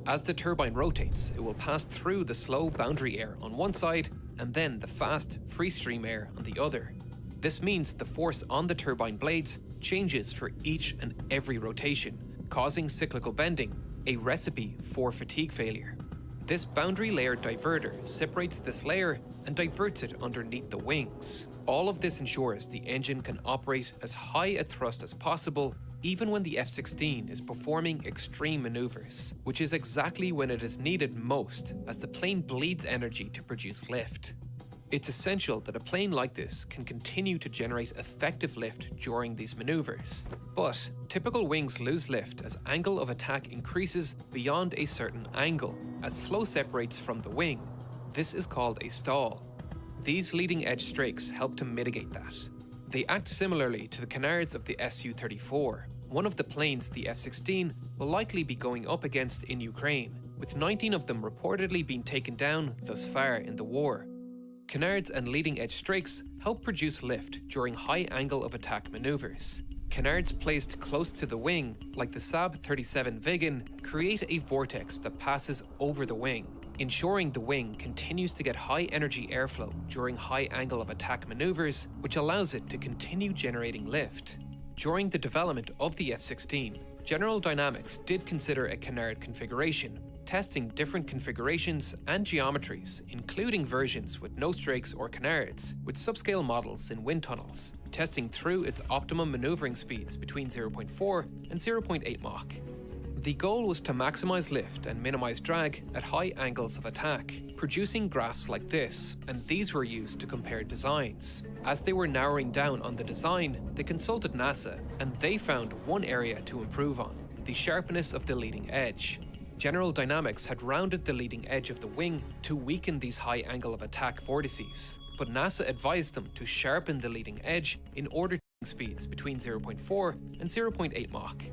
E: As the turbine rotates, it will pass through the slow boundary air on one side and then the fast, free-stream air on the other. This means the force on the turbine blades changes for each and every rotation, causing cyclical bending, a recipe for fatigue failure. This boundary layer diverter separates this layer and diverts it underneath the wings. All of this ensures the engine can operate as high a thrust as possible, even when the F-16 is performing extreme maneuvers, which is exactly when it is needed most, as the plane bleeds energy to produce lift. It's essential that a plane like this can continue to generate effective lift during these maneuvers. But typical wings lose lift as angle of attack increases beyond a certain angle, as flow separates from the wing. This is called a stall. These leading edge strakes help to mitigate that. They act similarly to the canards of the Su-34, one of the planes the F-16 will likely be going up against in Ukraine, with 19 of them reportedly being taken down thus far in the war. Canards and leading edge strakes help produce lift during high angle of attack maneuvers. Canards placed close to the wing, like the Saab-37 Viggen, create a vortex that passes over the wing, ensuring the wing continues to get high energy airflow during high angle of attack maneuvers, which allows it to continue generating lift. During the development of the F-16, General Dynamics did consider a canard configuration, testing different configurations and geometries, including versions with no strakes or canards, with subscale models in wind tunnels, testing through its optimum maneuvering speeds between 0.4 and 0.8 Mach. The goal was to maximize lift and minimize drag at high angles of attack, producing graphs like this, and these were used to compare designs. As they were narrowing down on the design, they consulted NASA, and they found one area to improve on: the sharpness of the leading edge. General Dynamics had rounded the leading edge of the wing to weaken these high angle of attack vortices, but NASA advised them to sharpen the leading edge in order to speeds between 0.4 and 0.8 Mach.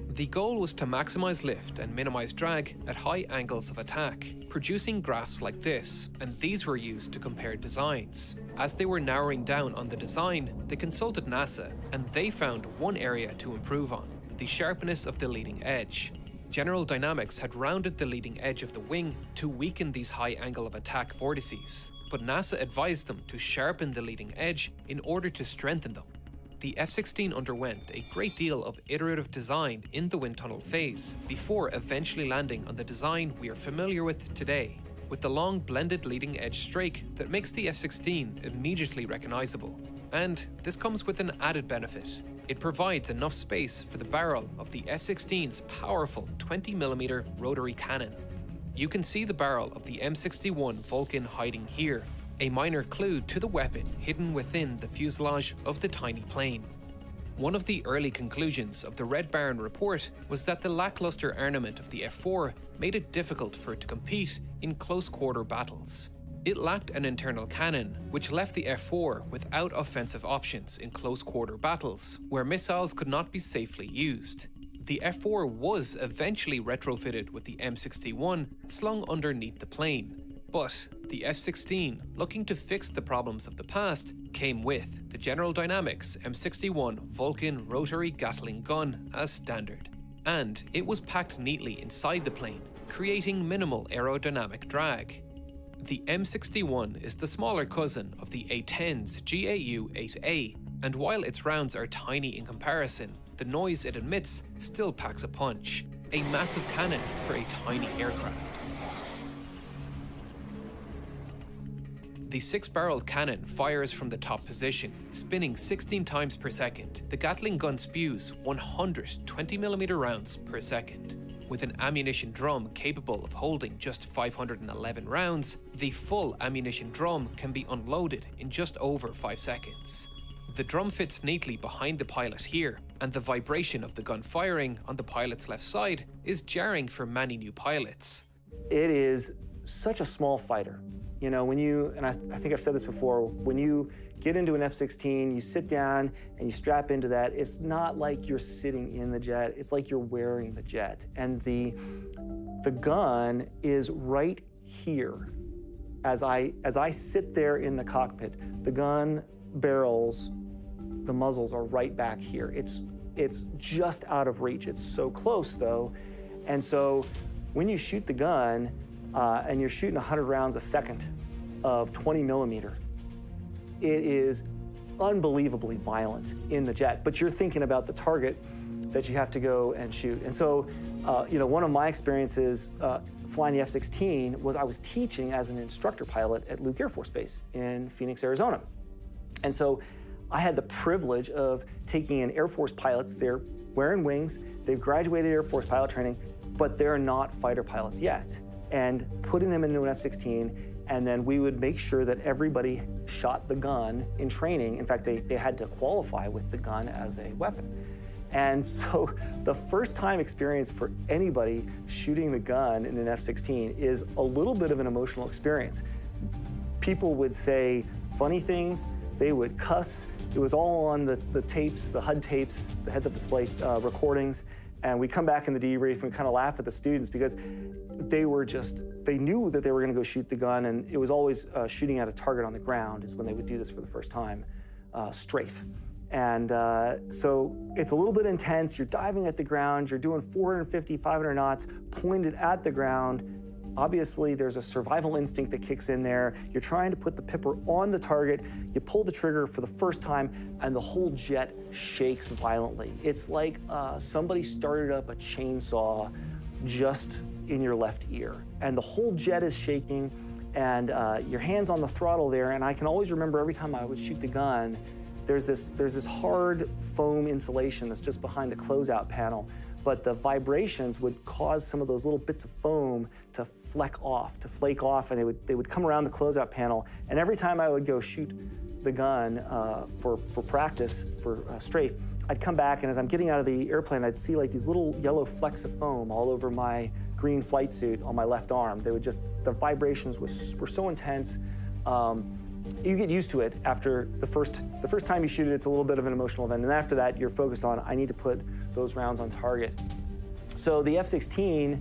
E: The goal was to maximize lift and minimize drag at high angles of attack, producing graphs like this, and these were used to compare designs. As they were narrowing down on the design, they consulted NASA, and they found one area to improve on: the sharpness of the leading edge. General Dynamics had rounded the leading edge of the wing to weaken these high angle of attack vortices, but NASA advised them to sharpen the leading edge in order to strengthen them. The F-16 underwent a great deal of iterative design in the wind tunnel phase, before eventually landing on the design we are familiar with today, with the long blended leading edge strake that makes the F-16 immediately recognizable. And this comes with an added benefit. It provides enough space for the barrel of the F-16's powerful 20mm rotary cannon. You can see the barrel of the M61 Vulcan hiding here, a minor clue to the weapon hidden within the fuselage of the tiny plane. One of the early conclusions of the Red Baron report was that the lackluster armament of the F-4 made it difficult for it to compete in close-quarter battles. It lacked an internal cannon, which left the F-4 without offensive options in close-quarter battles, where missiles could not be safely used. The F-4 was eventually retrofitted with the M61 slung underneath the plane. But the F-16, looking to fix the problems of the past, came with the General Dynamics M61 Vulcan rotary Gatling gun as standard. And it was packed neatly inside the plane, creating minimal aerodynamic drag. The M61 is the smaller cousin of the A-10's GAU-8A, and while its rounds are tiny in comparison, the noise it emits still packs a punch, a massive cannon for a tiny aircraft. The 6-barreled cannon fires from the top position, spinning 16 times per second. The Gatling gun spews 100 20mm rounds per second. With an ammunition drum capable of holding just 511 rounds, the full ammunition drum can be unloaded in just over 5 seconds. The drum fits neatly behind the pilot here, and the vibration of the gun firing on the pilot's left side is jarring for many new pilots.
U: It is such a small fighter. You know, when you, and I think I've said this before, when you get into an F-16, you sit down and you strap into that, it's not like you're sitting in the jet, it's like you're wearing the jet. And the gun is right here. As I sit there in the cockpit, the gun barrels, the muzzles are right back here. It's just out of reach. It's so close though. And so when you shoot the gun, and you're shooting 100 rounds a second of 20mm, it is unbelievably violent in the jet, but you're thinking about the target that you have to go and shoot. And so, you know, one of my experiences flying the F-16 was I was teaching as an instructor pilot at Luke Air Force Base in Phoenix, Arizona. And so I had the privilege of taking in Air Force pilots. They're wearing wings, they've graduated Air Force pilot training, but they're not fighter pilots yet. And putting them into an F-16, and then we would make sure that everybody shot the gun in training. In fact, they had to qualify with the gun as a weapon. And so the first time experience for anybody shooting the gun in an F-16 is a little bit of an emotional experience. People would say funny things, they would cuss. It was all on the tapes, the HUD tapes, the heads-up display recordings. And we come back in the debrief and we kind of laugh at the students because they knew that they were going to go shoot the gun, and it was always shooting at a target on the ground is when they would do this for the first time, strafe. And so it's a little bit intense. You're diving at the ground, you're doing 450, 500 knots, pointed at the ground. Obviously, there's a survival instinct that kicks in there. You're trying to put the pipper on the target. You pull the trigger for the first time, and the whole jet shakes violently. It's like somebody started up a chainsaw just in your left ear. And the whole jet is shaking, and your hand's on the throttle there. And I can always remember every time I would shoot the gun, there's this hard foam insulation that's just behind the closeout panel. But the vibrations would cause some of those little bits of foam to flake off, and they would come around the closeout panel. And every time I would go shoot the gun for practice, for strafe, I'd come back, and as I'm getting out of the airplane, I'd see like these little yellow flecks of foam all over my green flight suit on my left arm. They would just, the vibrations were so intense. You get used to it after the first time you shoot it. It's a little bit of an emotional event, and after that, you're focused on, I need to put those rounds on target. So the F-16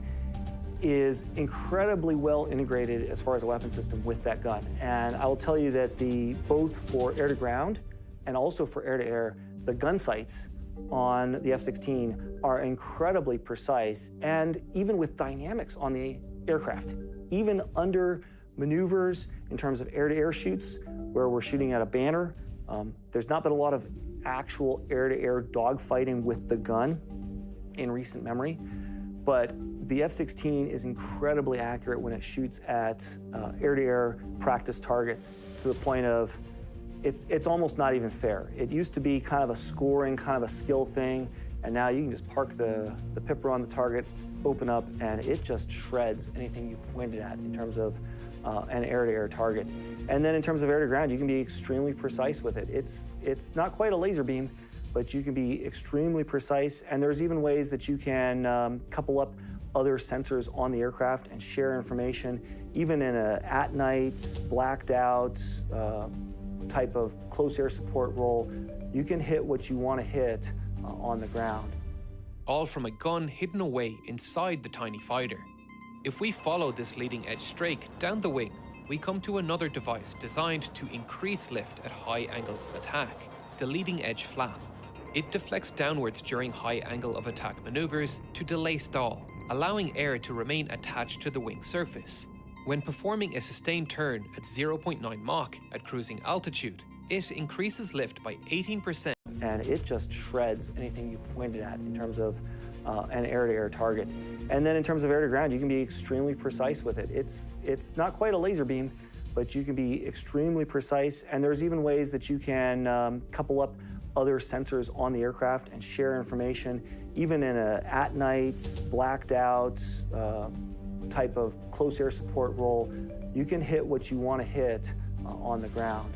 U: is incredibly well integrated as far as a weapon system with that gun. And I will tell you that both for air-to-ground and also for air-to-air, the gun sights on the F-16 are incredibly precise, and even with dynamics on the aircraft, even under maneuvers in terms of air-to-air shoots where we're shooting at a banner. There's not been a lot of actual air-to-air dogfighting with the gun in recent memory, but the F-16 is incredibly accurate when it shoots at air-to-air practice targets, to the point of it's almost not even fair. It used to be kind of a scoring, kind of a skill thing, and now you can just park the Pipper on the target, open up, and it just shreds anything you point it at in terms of an air-to-air target. And then in terms of air-to-ground, you can be extremely precise with it. It's not quite a laser beam, but you can be extremely precise, and there's even ways that you can couple up other sensors on the aircraft and share information, even in a at-night, blacked out type of close air support role. You can hit what you want to hit on the ground.
E: All from a gun hidden away inside the tiny fighter. If we follow this leading edge strake down the wing, we come to another device designed to increase lift at high angles of attack, the leading edge flap. It deflects downwards during high angle of attack maneuvers to delay stall, allowing air to remain attached to the wing surface. When performing a sustained turn at 0.9 Mach at cruising altitude, it increases lift by 18%.
U: And it just shreds anything you point it at in terms of an air-to-air target. And then in terms of air-to-ground, you can be extremely precise with it. It's not quite a laser beam, but you can be extremely precise, and there's even ways that you can couple up other sensors on the aircraft and share information, even in a at-night, blacked out type of close air support role. You can hit what you want to hit on the ground.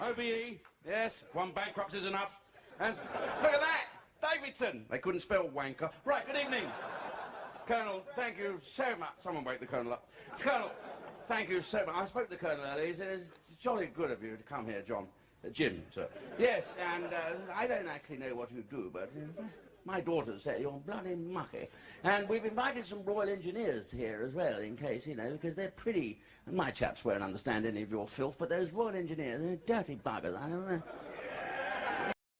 A: OBE, yes, one bankrupt is enough. And look at that, Davidson. They couldn't spell wanker. Right, good evening. Colonel, thank you so much. Someone wake the Colonel up. Colonel, thank you so much. I spoke to the Colonel earlier. He said, it's jolly good of you to come here, John. Jim, sir. Yes, and I don't actually know what you do, but my daughter said you're bloody mucky. And we've invited some Royal Engineers here as well, in case, you know, because they're pretty... My chaps won't understand any of your filth, but those Royal Engineers, they're dirty buggers, I don't know.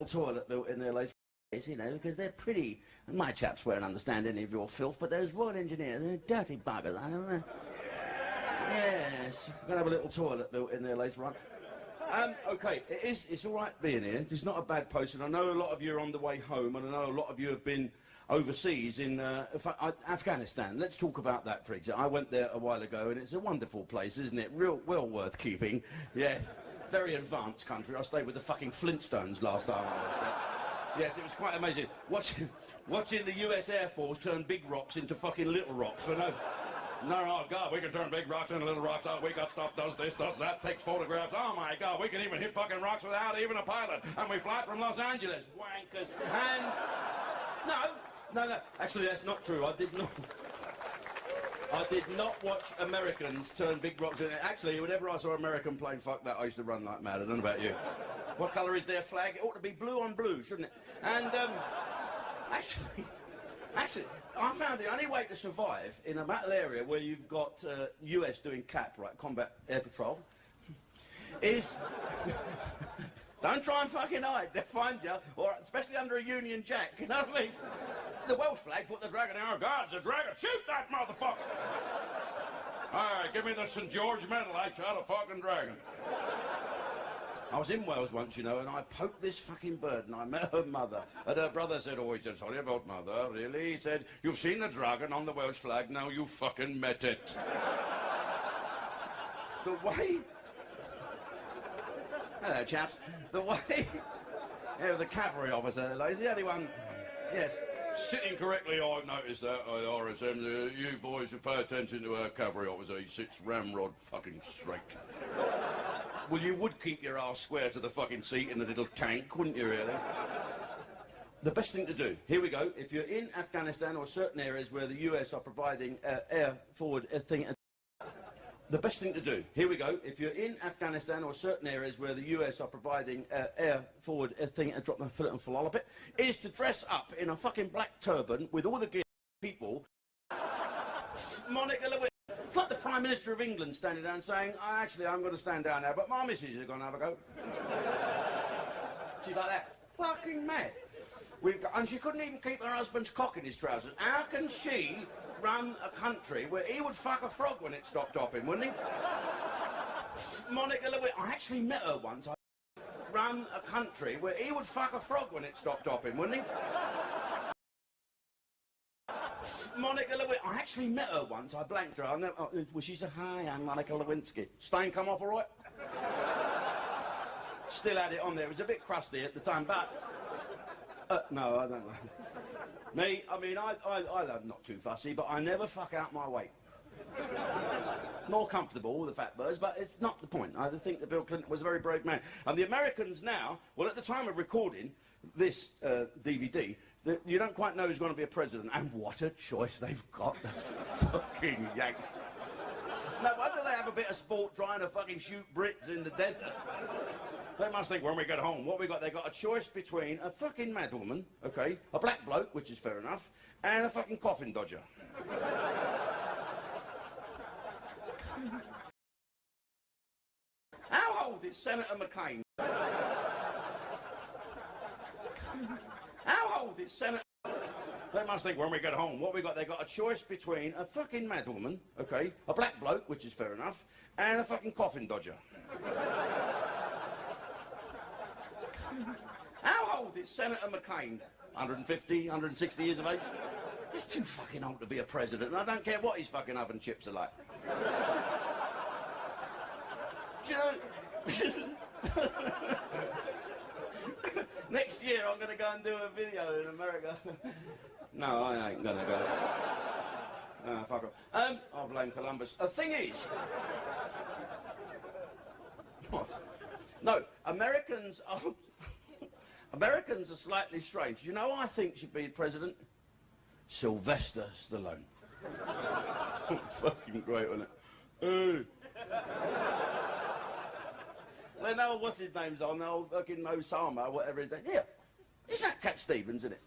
A: Toilet built in their lace, you know, because they're pretty... My chaps won't understand any of your filth, but those Royal Engineers, they're dirty buggers, I don't know. Yes, we're going to have a little toilet built in there later on. OK, it's all right being here. It's not a bad post, and I know a lot of you are on the way home, and I know a lot of you have been overseas in Afghanistan. Let's talk about that, for example. I went there a while ago, and it's a wonderful place, isn't it? Well worth keeping. Yes, very advanced country. I stayed with the fucking Flintstones last time I was there. Yes, it was quite amazing. Watching the US Air Force turn big rocks into fucking little rocks for no... No, oh, God, we can turn big rocks into little rocks. Oh, we got stuff, does this, does that, takes photographs. Oh, my God, we can even hit fucking rocks without even a pilot. And we fly from Los Angeles. Wankers. And... No, actually, that's not true. I did not watch Americans turn big rocks in it. Actually, whenever I saw an American plane, fuck that, I used to run like mad. I don't know about you. What colour is their flag? It ought to be blue on blue, shouldn't it? And, Actually, I found the only way to survive in a battle area where you've got US doing CAP, right, Combat Air Patrol, is... Don't try and fucking hide, they'll find you, or especially under a Union Jack, you know what I mean? The Welsh flag put the dragon in our guards, the dragon, shoot that motherfucker! All right, give me the St. George medal, I shot a fucking dragon. I was in Wales once, you know, and I poked this fucking bird, and I met her mother. And her brother said, oh, he said, sorry about mother, really? He said, you've seen the dragon on the Welsh flag, now you fucking met it. The way... Hello, chaps. The way... Yeah, the cavalry officer, like, the only one... Yes. Sitting correctly, I've noticed that, RSM. You boys who pay attention to our cavalry officer, he sits ramrod fucking straight. Well, you would keep your arse square to the fucking seat in the little tank, wouldn't you, really? The best thing to do, here we go, if you're in Afghanistan or certain areas where the US are providing air forward thing... The best thing to do, here we go, if you're in Afghanistan or certain areas where the US are providing air forward thing, drop my foot and fall a bit, is to dress up in a fucking black turban with all the gear people... Monica Lewinsky. It's like the Prime Minister of England standing down saying, oh, actually, I'm going to stand down now, but my missus is going to have a go. She's like that. Fucking mad. And she couldn't even keep her husband's cock in his trousers. How can she run a country where he would fuck a frog when it stopped hopping, wouldn't he? Monica Lewinsky. I actually met her once. I run a country where he would fuck a frog when it stopped hopping, wouldn't he? Monica Lewinsky. I actually met her once. I blanked her. Well, she said, hi, I'm Monica Lewinsky. Stain come off all right? Still had it on there. It was a bit crusty at the time, but... no, I don't know. Me, I mean, I'm not too fussy, but I never fuck out my weight. More comfortable, the fat birds, but it's not the point. I think that Bill Clinton was a very brave man. And the Americans now, well, at the time of recording this DVD, you don't quite know who's going to be a president. And what a choice they've got, the fucking Yankees. No wonder they have a bit of sport trying to fucking shoot Brits in the desert. They must think when we get home, what we got? They got a choice between a fucking mad woman, okay, a black bloke, which is fair enough, and a fucking coffin dodger. How old is Senator McCain? How old is Senator... They must think when we get home, what we got? They got a choice between a fucking mad woman, okay, a black bloke, which is fair enough, and a fucking coffin dodger. How old is Senator McCain? 150, 160 years of age? He's too fucking old to be a president, and I don't care what his fucking oven chips are like. Do you know... Next year I'm going to go and do a video in America. No, I ain't going to go. No, fuck off. I'll blame Columbus. The thing is... What? No, Americans are... Americans are slightly strange. You know who I think should be president? Sylvester Stallone. It's fucking great, wasn't it? Well, no, what's his name's on? Oh, fucking Osama, whatever his name. Yeah, isn't that Cat Stevens, isn't it?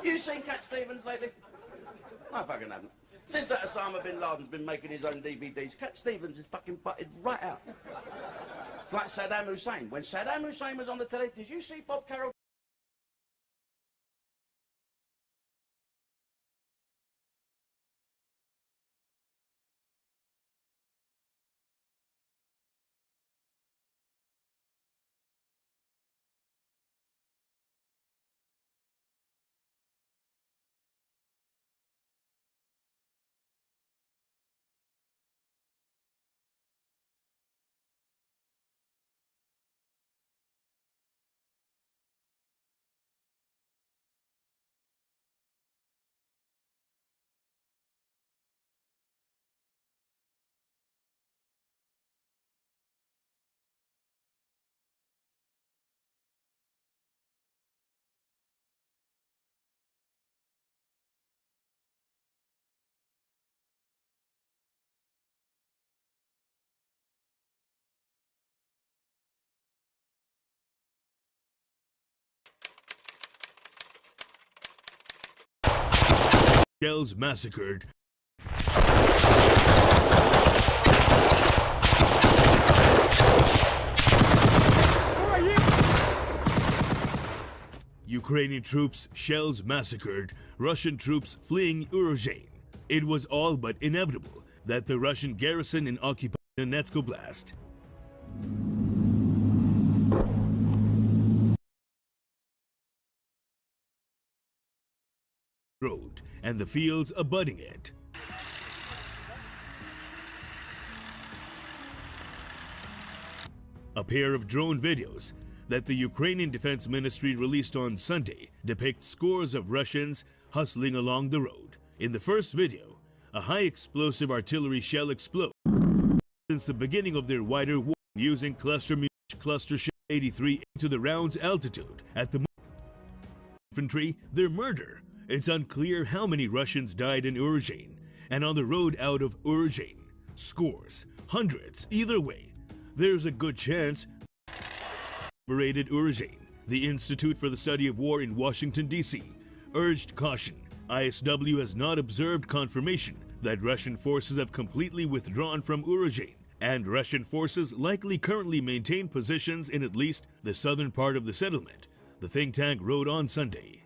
A: You seen Cat Stevens lately? I fucking haven't. Since that Osama bin Laden's been making his own DVDs, Cat Stevens is fucking butted right out. It's like Saddam Hussein. When Saddam Hussein was on the telly, did you see Bob Carroll?
C: Shells massacred. Ukrainian troops, shells massacred, Russian troops fleeing Uruzhain. It was all but inevitable that the Russian garrison in occupied Donetsk Oblast road and the fields abutting it. A pair of drone videos that the Ukrainian Defense Ministry released on Sunday depict scores of Russians hustling along the road. In the first video, a high-explosive artillery shell explodes since the beginning of their wider war using cluster shell 83 into the round's altitude. At the infantry, their murder. It's unclear how many Russians died in Uruzhain and on the road out of Uruzhain. Scores, hundreds, either way. There's a good chance liberated Uruzhain. The Institute for the Study of War in Washington, D.C. urged caution. ISW has not observed confirmation that Russian forces have completely withdrawn from Uruzhain, and Russian forces likely currently maintain positions in at least the southern part of the settlement, the think tank wrote on Sunday.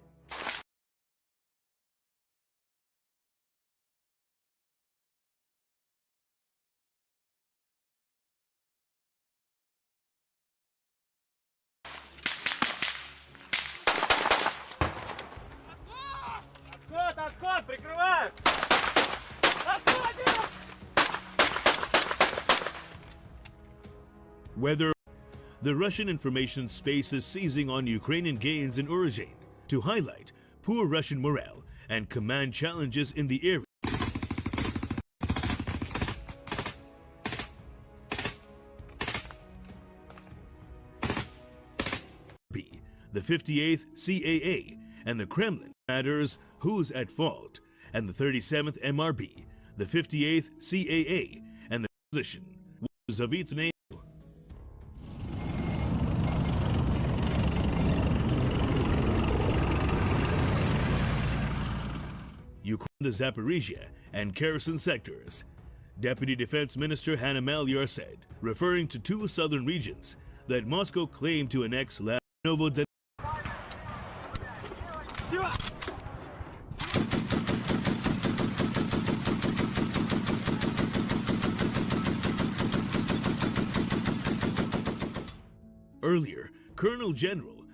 C: Whether the Russian information space is seizing on Ukrainian gains in Uruzhain to highlight poor Russian morale and command challenges in the area. The 58th CAA and the Kremlin matters who's at fault, and the 37th MRB, the 58th CAA and the position Zavitne. Ukraine, the Zaporizhia and Kherson sectors. Deputy Defense Minister Hanna Maliar said, referring to two southern regions, that Moscow claimed to annex Novodonetsk. Earlier, Colonel General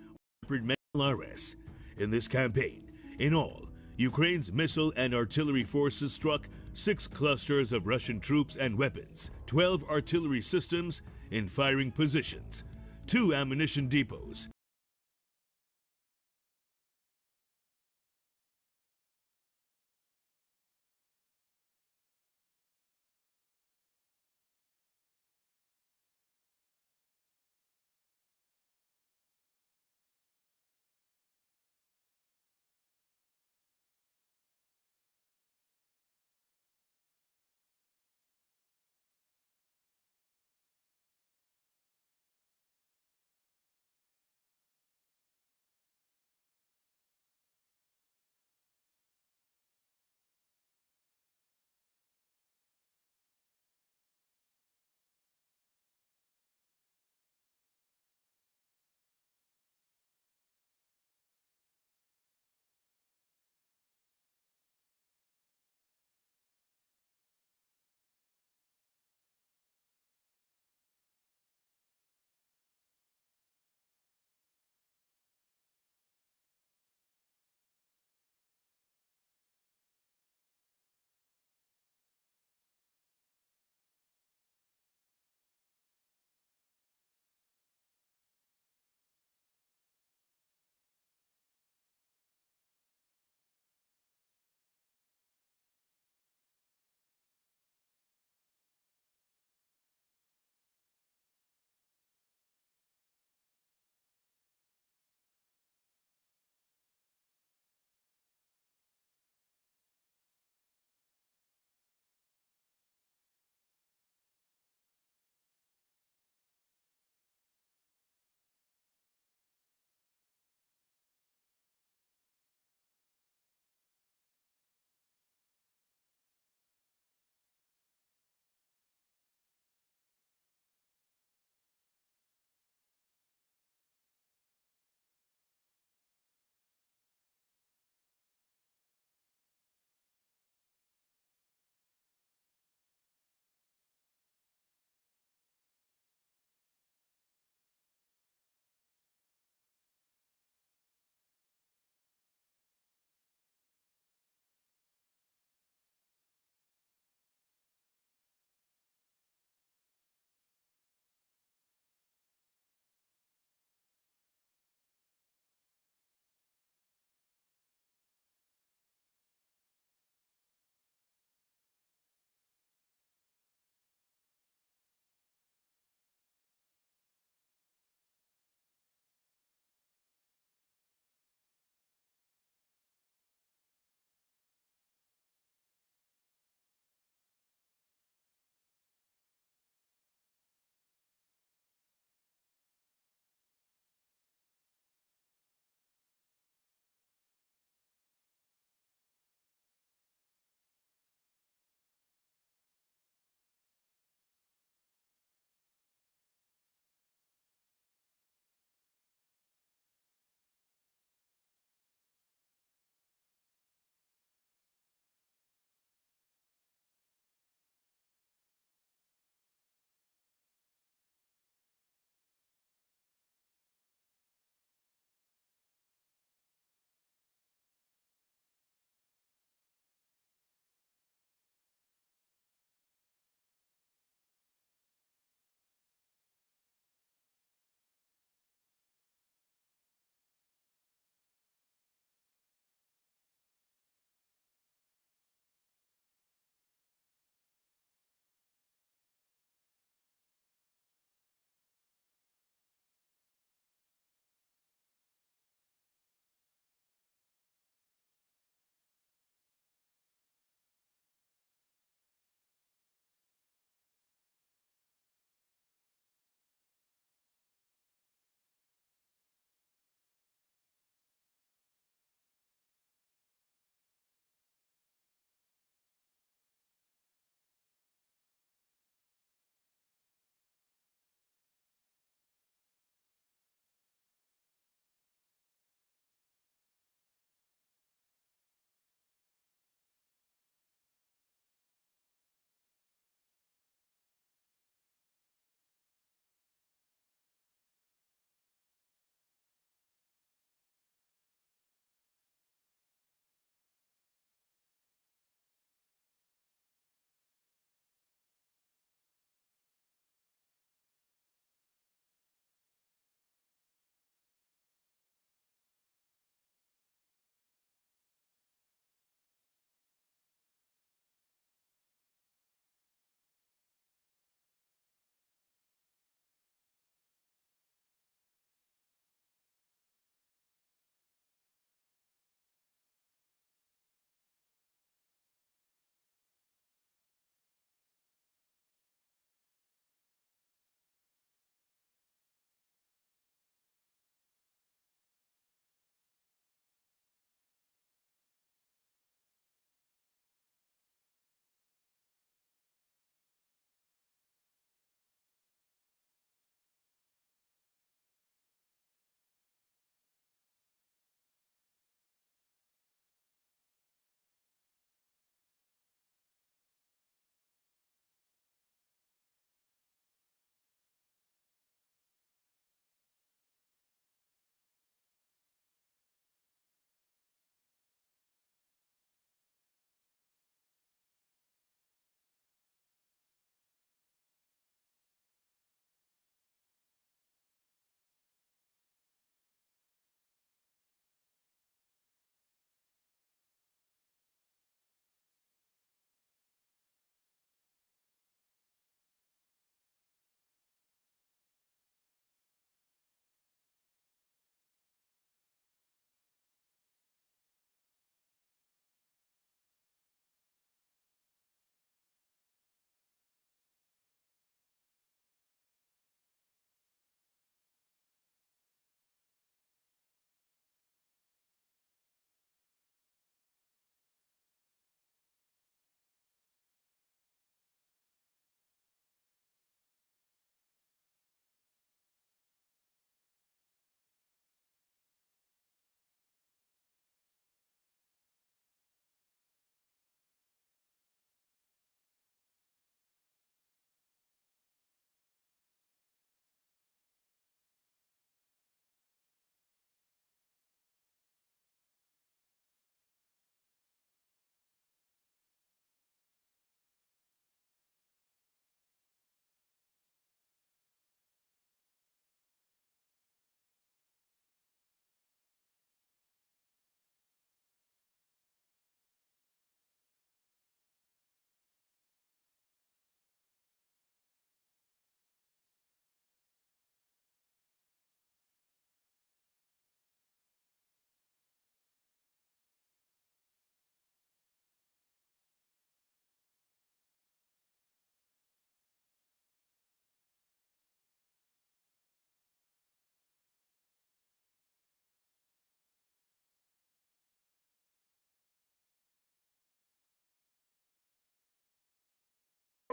C: Maliares. In this campaign, in all, Ukraine's missile and artillery forces struck 6 clusters of Russian troops and weapons, 12 artillery systems in firing positions, 2 ammunition depots,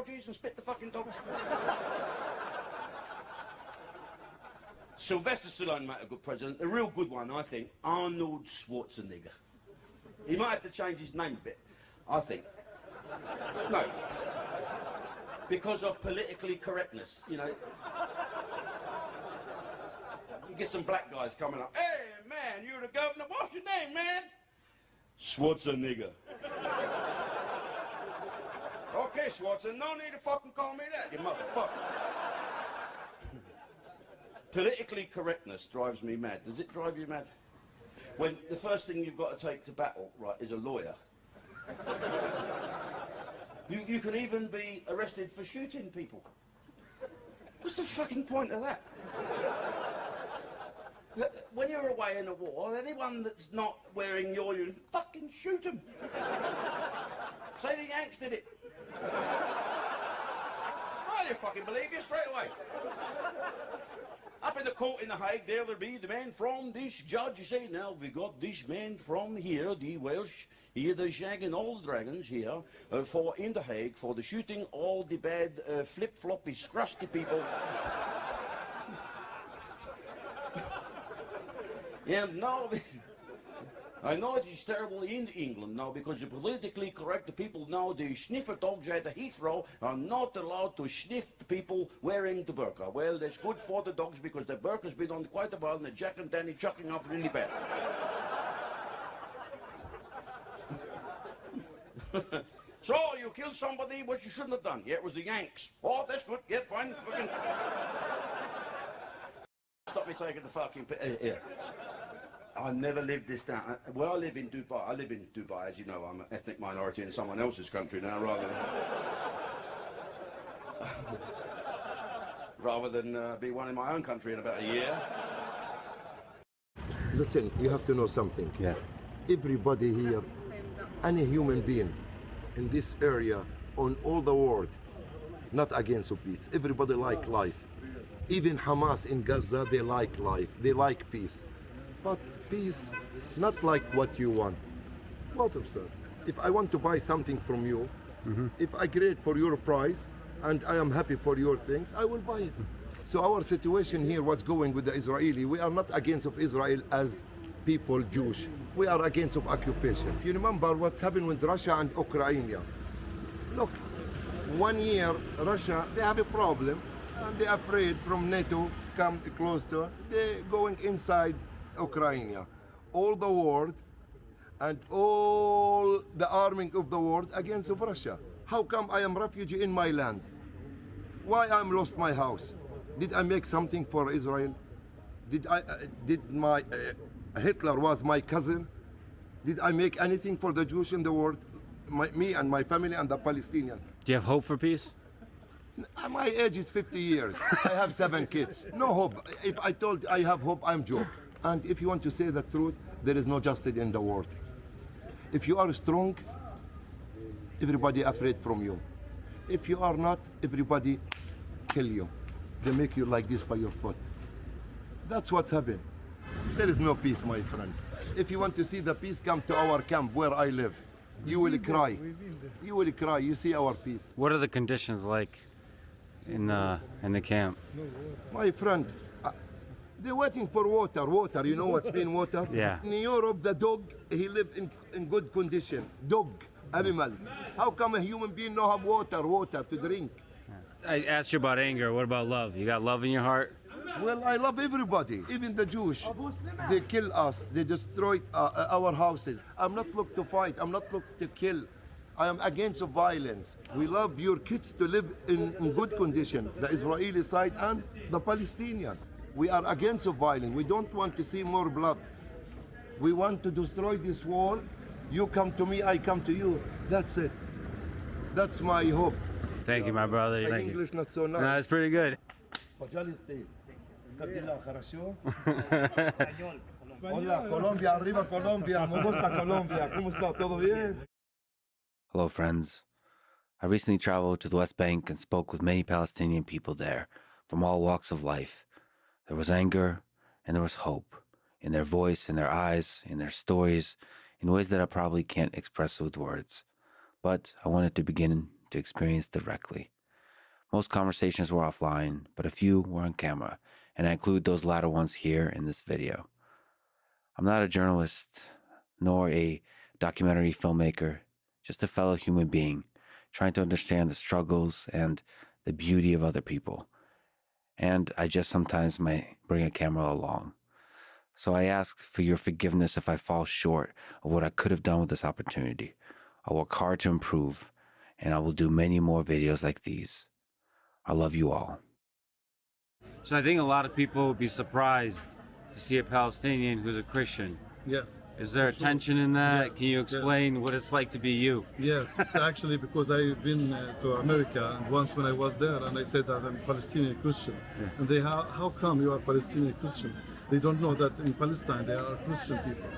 A: emojis and spit the fucking dog. Sylvester Stallone made a good president. A real good one, I think. Arnold Schwarzenegger. He might have to change his name a bit, I think. No. Because of politically correctness, you know. You get some black guys coming up. Hey, man, you're the governor. What's your name, man? Schwarzenegger. Okay, Schwarzenegger, no need to fucking call me that, you motherfucker. Politically correctness drives me mad. Does it drive you mad? When the first thing you've got to take to battle, right, is a lawyer. You can even be arrested for shooting people. What's the fucking point of that? When you're away in a war, anyone that's not wearing your uniform, fucking shoot them. Say the Yanks did it. Oh, you fucking believe you straight away. Up in the court in The Hague, there'll be the man from this judge. You say, now we got this man from here, the Welsh, here the shagging all the dragons here, for in The Hague, for the shooting all the bad flip-floppy, scrusty people. And now, I know it is terrible in England now because the politically correct people now, the sniffer dogs at the Heathrow are not allowed to sniff the people wearing the burqa. Well, that's good for the dogs because the burqa's been on quite a while and the Jack and Danny chucking up really bad. So, you killed somebody, what you shouldn't have done. Yeah, it was the Yanks. Oh, that's good. Yeah, fine. Fucking... Stop me taking the fucking... yeah. I never lived this down. Well, I live in Dubai. I live in Dubai, as you know. I'm an ethnic minority in someone else's country now, rather than be one in my own country in about a year.
D: Listen, you have to know something. Yeah. Everybody here, any human being in this area, on all the world, not against peace. Everybody like life. Even Hamas in Gaza, they like life. They like peace. But peace, not like what you want. Both of them. If I want to buy something from you, if I agree for your price and I am happy for your things, I will buy it. So our situation here, what's going with the Israeli, we are not against of Israel as people, Jewish. We are against of occupation. If you remember what's happened with Russia and Ukraine, look, 1 year Russia, they have a problem and they're afraid from NATO come close to, they're going inside Ukraine, all the world and all the arming of the world against of Russia. How come I am refugee in my land? Why I'm lost my house? Did I make something for Israel? Did my Hitler was my cousin? Did I make anything for the Jews in the world? Me and my family and the Palestinian.
I: Do you have hope for peace?
D: My age is 50 years. I have 7 kids. No hope. If I told I have hope, I'm joke. And if you want to say the truth, there is no justice in the world. If you are strong, everybody afraid from you. If you are not, everybody kill you. They make you like this by your foot. That's what's happened. There is no peace, my friend. If you want to see the peace, come to our camp where I live. You will cry. You will cry. You see our peace.
I: What are the conditions like in the camp?
D: My friend, they're waiting for water. Water, you know what's been water?
I: Yeah.
D: In Europe, the dog, he lived in good condition. Dog, animals. How come a human being don't have water to drink?
I: I asked you about anger. What about love? You got love in your heart?
D: Well, I love everybody, even the Jewish. They kill us. They destroyed our houses. I'm not looking to fight. I'm not looking to kill. I am against violence. We love your kids to live in good condition, the Israeli side and the Palestinian. We are against violence. We don't want to see more blood. We want to destroy this wall. You come to me, I come to you. That's it. That's my hope.
I: Thank you, my brother.
D: My English not so nice.
I: No, it's pretty good.
D: Hola, Colombia, arriba Colombia. Me gusta Colombia. ¿Cómo está? ¿Todo bien?
V: Hello, friends. I recently traveled to the West Bank and spoke with many Palestinian people there from all walks of life. There was anger and there was hope in their voice, in their eyes, in their stories, in ways that I probably can't express with words. But I wanted to begin to experience directly. Most conversations were offline, but a few were on camera, and I include those latter ones here in this video. I'm not a journalist, nor a documentary filmmaker, just a fellow human being, trying to understand the struggles and the beauty of other people. And I just sometimes might bring a camera along. So I ask for your forgiveness if I fall short of what I could have done with this opportunity. I'll work hard to improve, and I will do many more videos like these. I love you all.
F: So I think a lot of people would be surprised to see a Palestinian who's a Christian.
G: Yes.
F: Is there a tension in that? Can you explain what it's like to be you?
G: Yes, it's actually because I've been to America, and once when I was there and I said that I'm Palestinian Christians, and they, how come you are Palestinian Christians? They don't know that in Palestine there are Christian people.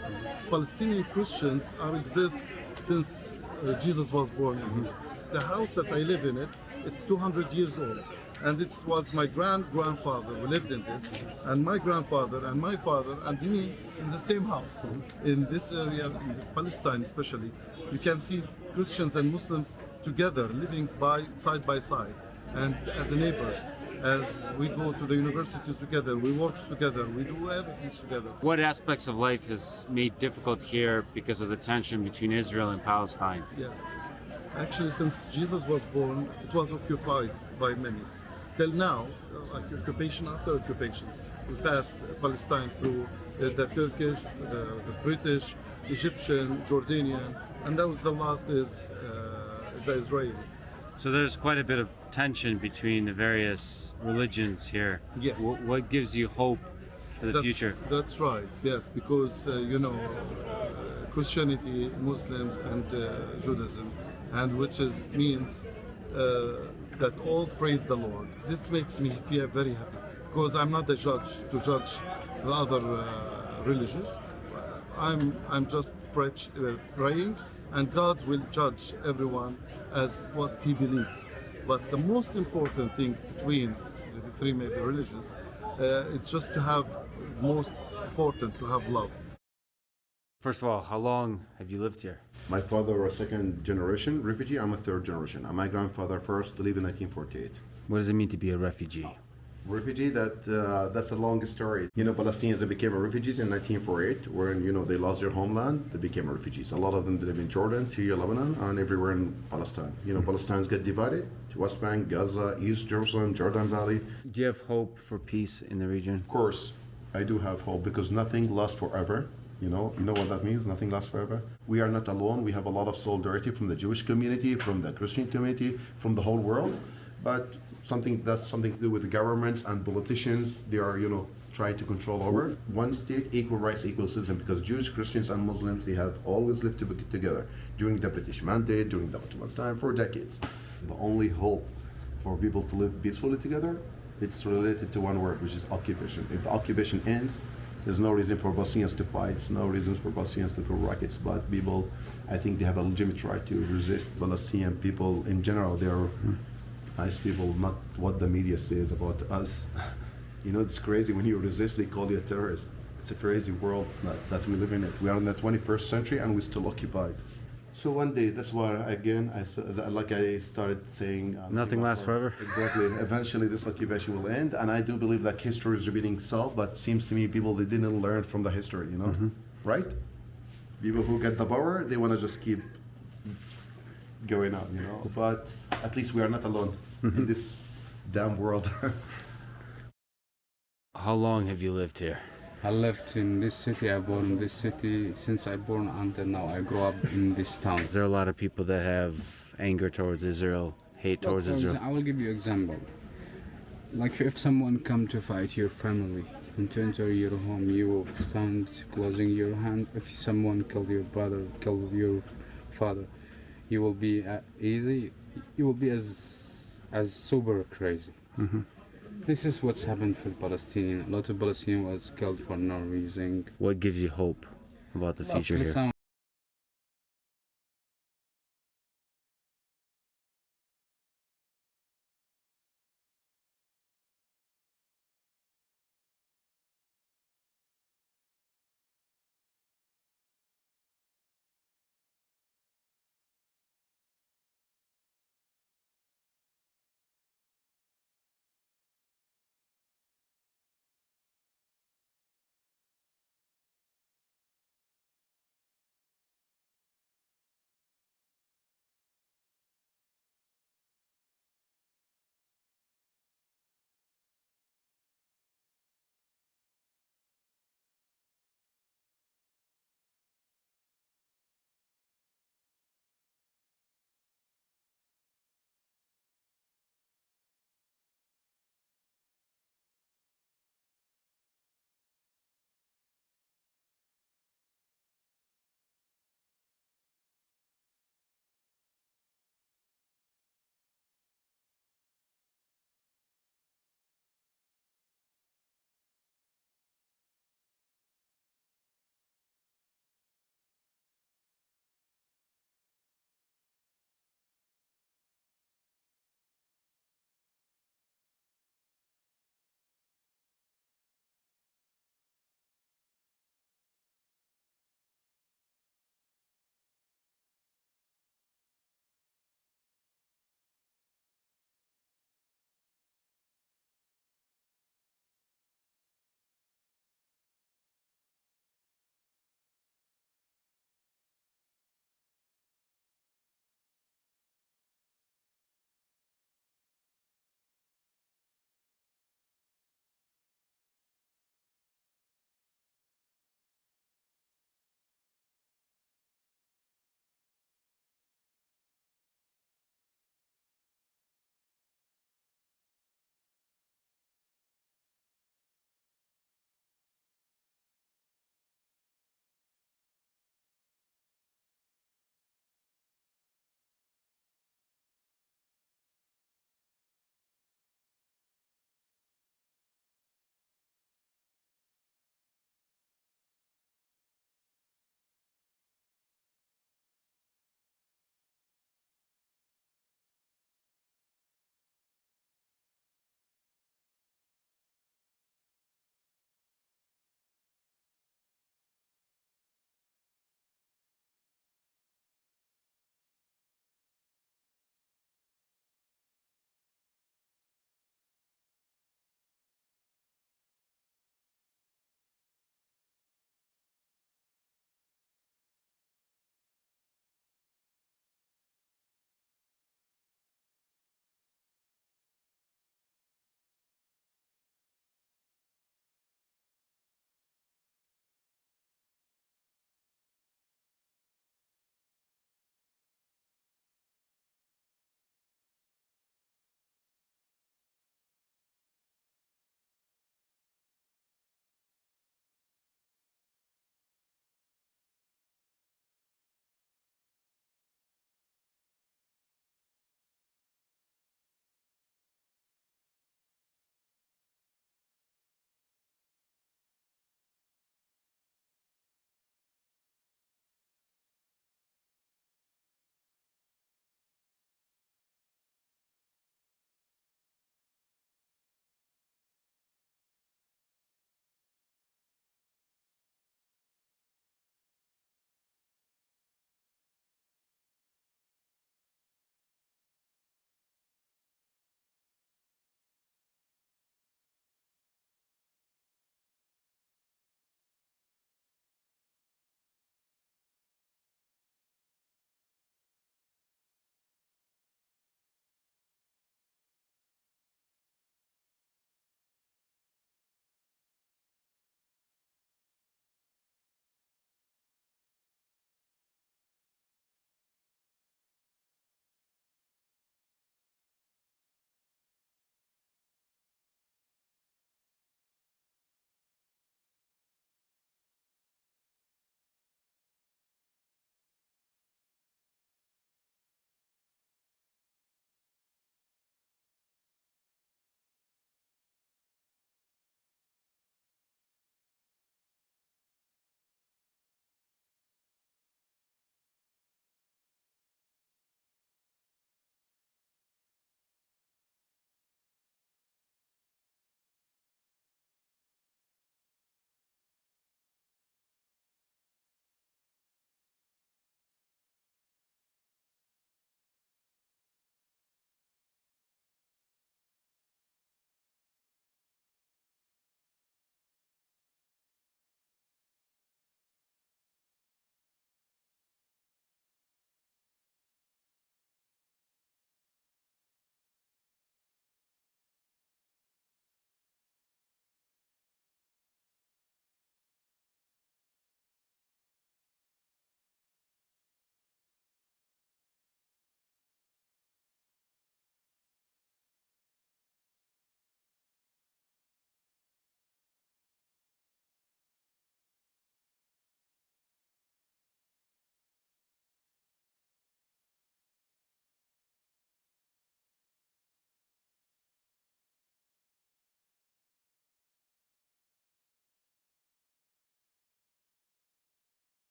G: Palestinian Christians exist since Jesus was born. The house that I live in it's 200 years old. And it was my grandfather who lived in this, and my grandfather and my father and me in the same house. In this area, in Palestine especially, you can see Christians and Muslims together, living side by side, and as neighbors. As we go to the universities together, we work together, we do everything together.
F: What aspects of life is made difficult here because of the tension between Israel and Palestine?
G: Yes. Actually, since Jesus was born, it was occupied by many. Till now, like occupation after occupations, we passed Palestine through the Turkish, the British, Egyptian, Jordanian, and that was the last is the Israeli.
F: So there's quite a bit of tension between the various religions here.
G: Yes.
F: What gives you hope for the future?
G: That's right, yes, because, Christianity, Muslims, and Judaism, and which means that all praise the Lord. This makes me feel very happy because I'm not a judge to judge the other religions. I'm just praying, and God will judge everyone as what he believes. But the most important thing between the three major religions is just to have love.
F: First of all, how long have you lived here?
W: My father was second generation refugee. I'm a third generation. And my grandfather first to leave in 1948.
F: What does it mean to be a refugee?
W: Refugee, that's a long story. Palestinians, they became refugees in 1948 when, they lost their homeland. They became refugees. A lot of them live in Jordan, Syria, Lebanon, and everywhere in Palestine. Palestinians get divided to West Bank, Gaza, East Jerusalem, Jordan Valley.
F: Do you have hope for peace in the region?
W: Of course, I do have hope because nothing lasts forever. You know what that means? Nothing lasts forever. We are not alone. We have a lot of solidarity from the Jewish community, from the Christian community, from the whole world. But something to do with the governments and politicians. They are, trying to control over. One state, equal rights, equal citizen, because Jews, Christians, and Muslims, they have always lived together during the British Mandate, during the Ottoman time, for decades. The only hope for people to live peacefully together, it's related to one word, which is occupation. If the occupation ends, there's no reason for Palestinians to fight. There's no reason for Palestinians to throw rockets. But people, I think they have a legitimate right to resist. Palestinian people in general, they're nice people, not what the media says about us. It's crazy. When you resist, they call you a terrorist. It's a crazy world that we live in. We are in the 21st century and we're still occupied. So one day, that's why, again, I started saying...
F: Nothing lasts forever?
W: Exactly. Eventually, this occupation will end, and I do believe that history is repeating itself, but it seems to me people, they didn't learn from the history, Right? People who get the power, they want to just keep going on, But at least we are not alone in this damn world.
F: How long have you lived here?
X: I lived in this city, I born in this city. Since I born until now, I grew up in this town.
F: Is there a lot of people that have anger towards Israel, hate towards Israel?
X: I will give you an example. Like if someone come to fight your family and to enter your home, you will stand closing your hand. If someone killed your brother, killed your father, you will be easy. You will be as super crazy. This is what's happened for the Palestinian. A lot of Palestinians was killed for no reason.
F: What gives you hope about the future here?